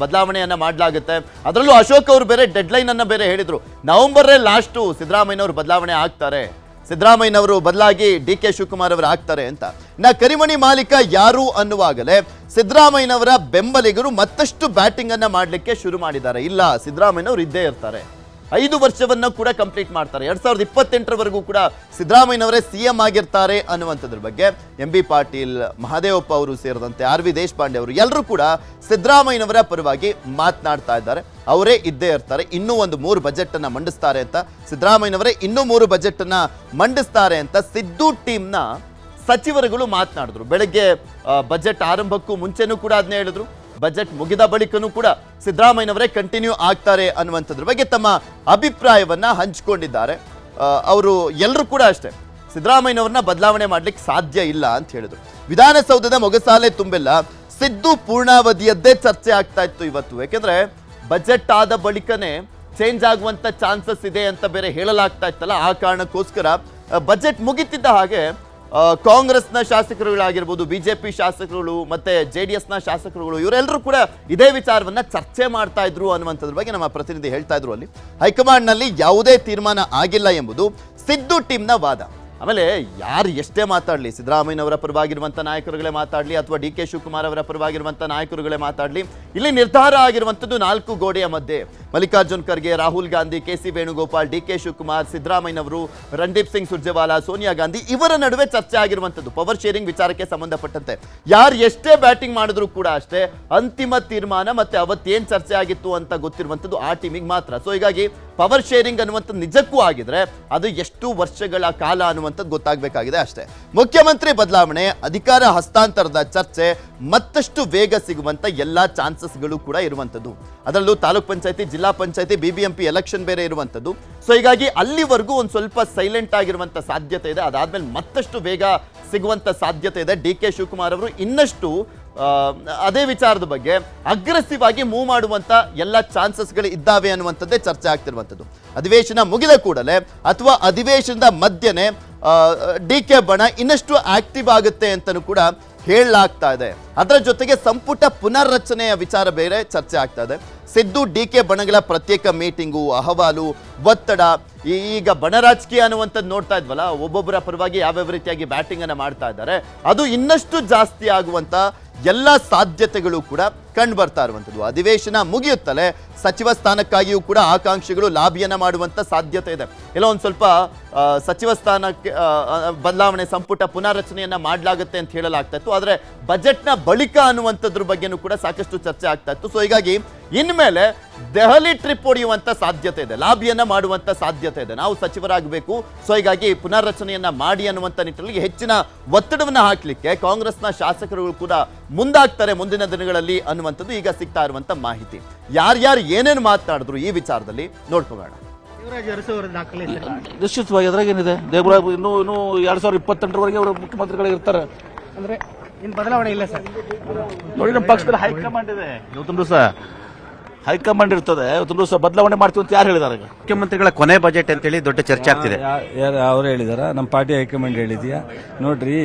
Speaker 1: ಬದಲಾವಣೆಯನ್ನ ಮಾಡಲಾಗುತ್ತೆ. ಅದರಲ್ಲೂ ಅಶೋಕ್ ಅವರು ಬೇರೆ ಡೆಡ್ಲೈನ್ ಅನ್ನ ಬೇರೆ ಹೇಳಿದ್ರು, ನವೆಂಬರೇ ಲಾಸ್ಟು ಸಿದ್ದರಾಮಯ್ಯನವರು ಬದಲಾವಣೆ ಆಗ್ತಾರೆ, ಸಿದ್ದರಾಮಯ್ಯನವರು ಬದಲಾಗಿ ಡಿ ಕೆ ಶಿವಕುಮಾರ್ ಅವರು ಆಗ್ತಾರೆ ಅಂತ. ಕರಿಮಣಿ ಮಾಲೀಕ ಯಾರು ಅನ್ನುವಾಗಲೇ ಸಿದ್ದರಾಮಯ್ಯನವರ ಬೆಂಬಲಿಗರು ಮತ್ತಷ್ಟು ಬ್ಯಾಟಿಂಗ್ ಅನ್ನ ಮಾಡಲಿಕ್ಕೆ ಶುರು ಮಾಡಿದ್ದಾರೆ. ಇಲ್ಲ, ಸಿದ್ದರಾಮಯ್ಯನವರು ಇದ್ದೇ ಇರ್ತಾರೆ, 5 ವರ್ಷವನ್ನ ಕೂಡ ಕಂಪ್ಲೀಟ್ ಮಾಡ್ತಾರೆ, 2028ರವರೆಗೂ ಕೂಡ ಸಿದ್ದರಾಮಯ್ಯನವರೇ ಸಿಎಂ ಆಗಿರ್ತಾರೆ ಅನ್ನುವಂಥದ್ರ ಬಗ್ಗೆ MB ಪಾಟೀಲ್, ಮಹದೇವಪ್ಪ ಅವರು ಸೇರಿದಂತೆ RV ದೇಶಪಾಂಡೆ ಅವರು ಎಲ್ಲರೂ ಕೂಡ ಸಿದ್ದರಾಮಯ್ಯನವರ ಪರವಾಗಿ ಮಾತನಾಡ್ತಾ ಇದ್ದಾರೆ. ಅವರೇ ಇದ್ದೇ ಇರ್ತಾರೆ, ಇನ್ನೂ ಒಂದು 3 ಬಜೆಟ್ ಅನ್ನ ಮಂಡಿಸ್ತಾರೆ ಅಂತ, ಸಿದ್ದರಾಮಯ್ಯನವರೇ ಇನ್ನೂ 3 ಬಜೆಟ್ ಅನ್ನ ಮಂಡಿಸ್ತಾರೆ ಅಂತ ಸಿದ್ದು ಟೀಮ್ನ ಸಚಿವರುಗಳು ಮಾತನಾಡಿದ್ರು. ಬೆಳಗ್ಗೆ ಬಜೆಟ್ ಆರಂಭಕ್ಕೂ ಮುಂಚೆನೂ ಕೂಡ ಅದನ್ನೇ ಹೇಳಿದ್ರು. ಬಜೆಟ್ ಮುಗಿದ ಬಳಿಕನೂ ಕೂಡ ಸಿದ್ದರಾಮಯ್ಯನವರೇ ಕಂಟಿನ್ಯೂ ಆಗ್ತಾರೆ ಅನ್ನುವಂಥದ್ರ ಬಗ್ಗೆ ತಮ್ಮ ಅಭಿಪ್ರಾಯವನ್ನ ಹಂಚಿಕೊಂಡಿದ್ದಾರೆ. ಅವರು ಎಲ್ಲರೂ ಕೂಡ ಅಷ್ಟೇ, ಸಿದ್ದರಾಮಯ್ಯನವ್ರನ್ನ ಬದಲಾವಣೆ ಮಾಡ್ಲಿಕ್ಕೆ ಸಾಧ್ಯ ಇಲ್ಲ ಅಂತ ಹೇಳಿದ್ರು. ವಿಧಾನಸೌಧದ ಮೊಗಸಾಲೆ ತುಂಬೆಲ್ಲ ಸಿದ್ದು ಪೂರ್ಣಾವಧಿಯದ್ದೇ ಚರ್ಚೆ ಆಗ್ತಾ ಇತ್ತು ಇವತ್ತು. ಯಾಕೆಂದ್ರೆ ಬಜೆಟ್ ಆದ ಬಳಿಕನೇ ಚೇಂಜ್ ಆಗುವಂತ ಚಾನ್ಸಸ್ ಇದೆ ಅಂತ ಬೇರೆ ಹೇಳಲಾಗ್ತಾ ಇತ್ತಲ್ಲ. ಆ ಕಾರಣಕ್ಕೋಸ್ಕರ ಬಜೆಟ್ ಮುಗಿತಿದ್ದ ಹಾಗೆ ಕಾಂಗ್ರೆಸ್ನ ಶಾಸಕರುಗಳಾಗಿರ್ಬೋದು, ಬಿಜೆಪಿ ಶಾಸಕರುಗಳು ಮತ್ತೆ JDSನ ಶಾಸಕರುಗಳು ಇವರೆಲ್ಲರೂ ಕೂಡ ಇದೇ ವಿಚಾರವನ್ನ ಚರ್ಚೆ ಮಾಡ್ತಾ ಇದ್ರು ಅನ್ನುವಂಥದ್ರ ಬಗ್ಗೆ ನಮ್ಮ ಪ್ರತಿನಿಧಿ ಹೇಳ್ತಾ ಇದ್ರು. ಅಲ್ಲಿ ಹೈಕಮಾಂಡ್ನಲ್ಲಿ ಯಾವುದೇ ತೀರ್ಮಾನ ಆಗಿಲ್ಲ ಎಂಬುದು ಸಿದ್ದು ಟೀಮ್ನ ವಾದ. ಆಮೇಲೆ ಯಾರು ಎಷ್ಟೇ ಮಾತಾಡಲಿ, ಸಿದ್ದರಾಮಯ್ಯನವರ ಪರವಾಗಿರುವಂಥ ನಾಯಕರುಗಳೇ ಮಾತಾಡಲಿ ಅಥವಾ ಡಿ ಕೆ ಶಿವಕುಮಾರ್ ಅವರ ಪರವಾಗಿರುವಂಥ ನಾಯಕರುಗಳೇ ಮಾತಾಡಲಿ, ಇಲ್ಲಿ ನಿರ್ಧಾರ ಆಗಿರುವಂಥದ್ದು 4 ಗೋಡೆಯ ಮಧ್ಯೆ. Mallikarjun Kharge, Rahul Gandhi, KC Venugopal, D K Shivakumar, ಸಿದ್ದರಾಮಯ್ಯನವರು, ರಣದೀಪ್ ಸಿಂಗ್ ಸುರ್ಜೇವಾಲಾ, ಸೋನಿಯಾ ಗಾಂಧಿ ಇವರ ನಡುವೆ ಚರ್ಚೆ ಆಗಿರುವಂಥದ್ದು ಪವರ್ ಶೇರಿಂಗ್ ವಿಚಾರಕ್ಕೆ ಸಂಬಂಧಪಟ್ಟಂತೆ. ಯಾರು ಎಷ್ಟೇ ಬ್ಯಾಟಿಂಗ್ ಮಾಡಿದ್ರು ಕೂಡ ಅಷ್ಟೇ, ಅಂತಿಮ ತೀರ್ಮಾನ ಮತ್ತೆ ಅವತ್ತೇನು ಚರ್ಚೆ ಆಗಿತ್ತು ಅಂತ ಗೊತ್ತಿರುವಂಥದ್ದು ಆ ಟೀಮಿಗೆ ಮಾತ್ರ. ಸೊ ಹೀಗಾಗಿ ಪವರ್ ಶೇರಿಂಗ್ ಅನ್ನುವಂಥದ್ದು ನಿಜಕ್ಕೂ ಆಗಿದ್ರೆ ಅದು ಎಷ್ಟು ವರ್ಷಗಳ ಕಾಲ ಅನ್ನುವಂಥದ್ದು ಗೊತ್ತಾಗಬೇಕಾಗಿದೆ ಅಷ್ಟೇ. ಮುಖ್ಯಮಂತ್ರಿ ಬದಲಾವಣೆ, ಅಧಿಕಾರ ಹಸ್ತಾಂತರದ ಚರ್ಚೆ ಮತ್ತಷ್ಟು ವೇಗ ಸಿಗುವಂತ ಎಲ್ಲ ಚಾನ್ಸಸ್ಗಳು ಕೂಡ ಇರುವಂಥದ್ದು. ಅದರಲ್ಲೂ ತಾಲೂಕ್ ಪಂಚಾಯತಿ, ಜಿಲ್ಲಾ ಪಂಚಾಯತಿ, BBMP ಎಲೆಕ್ಷನ್ ಬೇರೆ ಇರುವಂಥದ್ದು. ಸೊ ಹೀಗಾಗಿ ಅಲ್ಲಿವರೆಗೂ ಒಂದು ಸ್ವಲ್ಪ ಸೈಲೆಂಟ್ ಆಗಿರುವಂಥ ಸಾಧ್ಯತೆ ಇದೆ. ಅದಾದ್ಮೇಲೆ ಮತ್ತಷ್ಟು ವೇಗ ಸಿಗುವಂಥ ಸಾಧ್ಯತೆ ಇದೆ. ಡಿ ಕೆ ಶಿವಕುಮಾರ್ ಅವರು ಇನ್ನಷ್ಟು ಅದೇ ವಿಚಾರದ ಬಗ್ಗೆ ಅಗ್ರೆಸಿವ್ ಆಗಿ ಮೂವ್ ಮಾಡುವಂತ ಎಲ್ಲ ಚಾನ್ಸಸ್ಗಳು ಇದ್ದಾವೆ ಅನ್ನುವಂಥದ್ದೇ ಚರ್ಚೆ ಆಗ್ತಿರುವಂಥದ್ದು. ಅಧಿವೇಶನ ಮುಗಿದ ಕೂಡಲೇ ಅಥವಾ ಅಧಿವೇಶನದ ಮಧ್ಯೆ DK ಬಣ ಇನ್ನಷ್ಟು ಆಕ್ಟಿವ್ ಆಗುತ್ತೆ ಅಂತಲೂ ಕೂಡ ಹೇಳಲಾಗ್ತಾ ಇದೆ. ಅದರ ಜೊತೆಗೆ ಸಂಪುಟ ಪುನರ್ರಚನೆಯ ವಿಚಾರ ಬೇರೆ ಚರ್ಚೆ ಆಗ್ತಾ ಇದೆ. ಸಿದ್ದು DK ಬಣಗಳ ಪ್ರತ್ಯೇಕ ಮೀಟಿಂಗು, ಅಹವಾಲು, ಒತ್ತಡ, ಈಗ ಬಣ ರಾಜಕೀಯ ಅನ್ನುವಂಥದ್ದು ನೋಡ್ತಾ ಇದ್ವಲ್ಲ, ಒಬ್ಬೊಬ್ಬರ ಪರವಾಗಿ ಯಾವ್ಯಾವ ರೀತಿಯಾಗಿ ಬ್ಯಾಟಿಂಗ್ ಅನ್ನ ಮಾಡ್ತಾ ಇದ್ದಾರೆ, ಅದು ಇನ್ನಷ್ಟು ಜಾಸ್ತಿ ಆಗುವಂತ ಎಲ್ಲ ಸಾಧ್ಯತೆಗಳು ಕೂಡ ಕಂಡು ಬರ್ತಾ ಇರುವಂಥದ್ದು. ಅಧಿವೇಶನ ಮುಗಿಯುತ್ತಲೇ ಸಚಿವ ಸ್ಥಾನಕ್ಕಾಗಿಯೂ ಕೂಡ ಆಕಾಂಕ್ಷಿಗಳು ಲಾಬಿಯನ್ನ ಮಾಡುವಂತ ಸಾಧ್ಯತೆ ಇದೆ. ಎಲ್ಲೋ ಒಂದು ಸ್ವಲ್ಪ ಸಚಿವ ಸ್ಥಾನಕ್ಕೆ ಬದಲಾವಣೆ, ಸಂಪುಟ ಪುನಾರಚನೆಯನ್ನ ಮಾಡಲಾಗುತ್ತೆ ಅಂತ ಹೇಳಲಾಗ್ತಾ ಇತ್ತು. ಆದರೆ ಬಜೆಟ್ನ ಬಳಿಕ ಅನ್ನುವಂಥದ್ರ ಬಗ್ಗೆನೂ ಕೂಡ ಸಾಕಷ್ಟು ಚರ್ಚೆ ಆಗ್ತಾ ಇತ್ತು. ಸೊ ಹೀಗಾಗಿ ಇನ್ಮೇಲೆ ದೆಹಲಿ ಟ್ರಿಪ್ ಹೊಡೆಯುವಂತ ಸಾಧ್ಯತೆ ಇದೆ, ಲಾಬಿಯನ್ನ ಮಾಡುವಂತ ಸಾಧ್ಯತೆ ಇದೆ. ನಾವು ಸಚಿವರಾಗಬೇಕು, ಸೊ ಹೀಗಾಗಿ ಪುನರ್ರಚನೆಯನ್ನ ಮಾಡಿ ಅನ್ನುವಂಥ ನಿಟ್ಟಿನಲ್ಲಿ ಹೆಚ್ಚಿನ ಒತ್ತಡವನ್ನು ಹಾಕಲಿಕ್ಕೆ ಕಾಂಗ್ರೆಸ್ನ ಶಾಸಕರು ಕೂಡ ಮುಂದಾಗ್ತಾರೆ ಮುಂದಿನ ದಿನಗಳಲ್ಲಿ ಅನ್ನುವಂಥದ್ದು ಈಗ ಸಿಗ್ತಾ ಇರುವಂತ ಮಾಹಿತಿ. ಯಾರ್ಯಾರು ಏನೇನು ಮಾತನಾಡಿದ್ರು ಈ ವಿಚಾರದಲ್ಲಿ ನೋಡ್ಕೋಬೇಡ.
Speaker 5: ನಿಶ್ಚಿತವಾಗಿ ಅದ್ರಾಗೇನಿದೆ, ದೇವರಾಜ್ ಇನ್ನೂ 2028ರವರೆಗೆ ಅವರು ಮುಖ್ಯಮಂತ್ರಿಗಳಿರ್ತಾರೆ.
Speaker 6: ಅಂದ್ರೆ ಇನ್ನು ಬದಲಾವಣೆ ಇಲ್ಲ ಸರ್.
Speaker 5: ನೋಡಿ, ನಮ್ಮ ಪಕ್ಷದಲ್ಲಿ ಹೈಕಮಾಂಡ್ ಇದೆ. ಇವತ್ತೊಂದು ದಿವಸ ಹೈಕಮಾಂಡ್ ಇರ್ತದೆ, ಇವತ್ತೊಂದು ದಿವಸ ಬದಲಾವಣೆ ಮಾಡ್ತೀವಿ ಅಂತ ಯಾರು ಹೇಳಿದ್ದಾರೆ?
Speaker 6: ಮುಖ್ಯಮಂತ್ರಿಗಳ ಕೊನೆ ಬಜೆಟ್ ಅಂತೇಳಿ ದೊಡ್ಡ ಚರ್ಚೆ ಆಗ್ತಿದೆ.
Speaker 7: ಅವ್ರು ಹೇಳಿದಾರ, ನಮ್ಮ ಪಾರ್ಟಿ ಹೈಕಮಾಂಡ್ ಹೇಳಿದ್ಯಾ? ನೋಡ್ರಿ,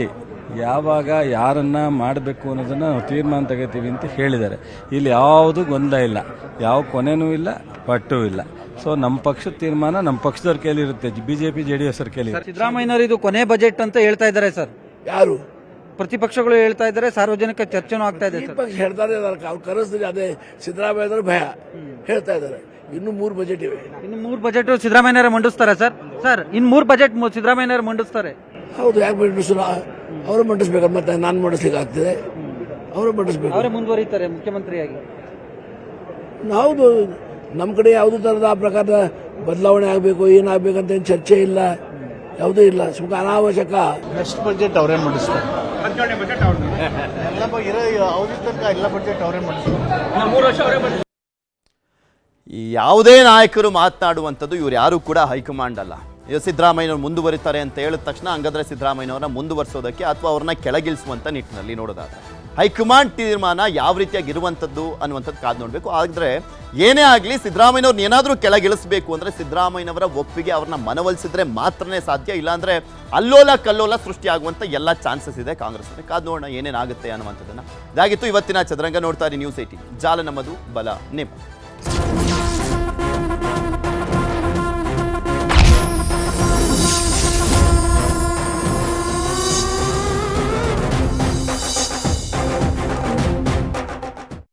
Speaker 7: ಯಾವಾಗ ಯಾರನ್ನ ಮಾಡಬೇಕು ಅನ್ನೋದನ್ನ ನಾವು ತೀರ್ಮಾನ ತಗೋತೀವಿ ಅಂತ ಹೇಳಿದ್ದಾರೆ. ಇಲ್ಲಿ ಯಾವುದು ಗೊಂದಲ ಇಲ್ಲ, ಯಾವ ಕೊನೆನೂ ಇಲ್ಲ, ಪಟ್ಟೂ ಇಲ್ಲ. ಸೊ ನಮ್ಮ ಪಕ್ಷದ ತೀರ್ಮಾನ ನಮ್ಮ ಪಕ್ಷದವ್ರ ಕೈಲಿ ಇರುತ್ತೆ, ಬಿಜೆಪಿ JDS ಅವ್ರ ಕೈಲಿ.
Speaker 8: ಸಿದ್ದರಾಮಯ್ಯನವರು ಇದು ಕೊನೆ ಬಜೆಟ್ ಅಂತ ಹೇಳ್ತಾ ಇದ್ದಾರೆ ಸರ್.
Speaker 9: ಯಾರು
Speaker 8: ಪ್ರತಿಪಕ್ಷಗಳು ಹೇಳ್ತಾ ಇದ್ದಾರೆ, ಸಾರ್ವಜನಿಕ ಚರ್ಚೆನೂ ಆಗ್ತಾ ಇದೆ ಸರ್.
Speaker 9: ಹೇಳ್ತಾರೆ, ಅವ್ರು ಕರೆಸ್ತಾರೆ. ಅದೇ ಸಿದ್ದರಾಮಯ್ಯ ಭಯ ಹೇಳ್ತಾ ಇದ್ದಾರೆ. ಇನ್ನು 3 ಬಜೆಟ್ ಇವೆ.
Speaker 8: ಇನ್ನು 3 ಬಜೆಟ್ ಸಿದ್ದರಾಮಯ್ಯನವರೇ ಮಂಡಿಸ್ತಾರೆ ಸರ್. ಸರ್, ಇನ್ನು 3 ಬಜೆಟ್ ಸಿದ್ದರಾಮಯ್ಯನವರೇ ಮಂಡಿಸ್ತಾರೆ.
Speaker 9: ಹೌದು, ಯಾಕೆ ಮಂಡಿಸಲ್ಲ? ಅವರು ಮಂಡಿಸ್ಬೇಕು, ಮತ್ತೆ ನಾನು ಮಂಡಿಸ್ಲಿಕ್ಕೆ ಆಗ್ತದೆ? ಅವರು ಮಂಡಿಸ್ಬೇಕು,
Speaker 8: ಅವರೇ ಮುಂದುವರಿತಾರೆ ಮುಖ್ಯಮಂತ್ರಿಯಾಗಿ.
Speaker 9: ಹೌದು, ನಮ್ಮ ಕಡೆ ಯಾವುದೇ ತರದ ಆ ಪ್ರಕಾರದ ಬದಲಾವಣೆ ಆಗಬೇಕು, ಏನಾಗಬೇಕಂತ ಏನು ಚರ್ಚೆ ಇಲ್ಲ, ಯಾವುದೂ ಇಲ್ಲ. ಸುಮ್ಮನೆ ಅನಾವಶ್ಯಕ.
Speaker 5: ನೆಕ್ಸ್ಟ್ ಬಜೆಟ್ ಅವರೇ ಮಂಡಿಸ್ತಾರೆ.
Speaker 1: ಯಾವುದೇ ನಾಯಕರು ಮಾತನಾಡುವಂಥದ್ದು ಇವ್ರು ಯಾರು ಕೂಡ ಹೈಕಮಾಂಡ್ ಅಲ್ಲ. ಸಿದ್ದರಾಮಯ್ಯನವರು ಮುಂದುವರಿತಾರೆ ಅಂತ ಹೇಳಿದ ತಕ್ಷಣ ಹಂಗಾದ್ರೆ ಸಿದ್ದರಾಮಯ್ಯನವರನ್ನ ಮುಂದುವರಿಸೋದಕ್ಕೆ ಅಥವಾ ಅವ್ರನ್ನ ಕೆಳಗಿಳಿಸುವಂತ ನಿಟ್ಟಿನಲ್ಲಿ ನೋಡೋದಾದ್ರೆ ಹೈಕಮಾಂಡ್ ತೀರ್ಮಾನ ಯಾವ ರೀತಿಯಾಗಿ ಇರುವಂಥದ್ದು ಅನ್ನುವಂಥದ್ದು ಕಾದು ನೋಡಬೇಕು. ಆದರೆ ಏನೇ ಆಗಲಿ, ಸಿದ್ದರಾಮಯ್ಯನವ್ರನ್ನ ಏನಾದರೂ ಕೆಳಗಿಳಿಸಬೇಕು ಅಂದರೆ ಸಿದ್ದರಾಮಯ್ಯನವರ ಒಪ್ಪಿಗೆ, ಅವ್ರನ್ನ ಮನವೊಲಿಸಿದ್ರೆ ಮಾತ್ರನೇ ಸಾಧ್ಯ. ಇಲ್ಲಾಂದ್ರೆ ಅಲ್ಲೋಲ ಕಲ್ಲೋಲ ಸೃಷ್ಟಿಯಾಗುವಂಥ ಎಲ್ಲ ಚಾನ್ಸಸ್ ಇದೆ ಕಾಂಗ್ರೆಸ್ನಲ್ಲಿ. ಕಾದು ನೋಡೋಣ ಏನೇನಾಗುತ್ತೆ ಅನ್ನುವಂಥದ್ದನ್ನು. ಇದಾಗಿತ್ತು ಇವತ್ತಿನ ಚದುರಂಗ. ನೋಡ್ತಾ ಇರಿ News 18, ಜಾಲ ನಮ್ಮದು, ಬಲ ನಿಮ್ಮ.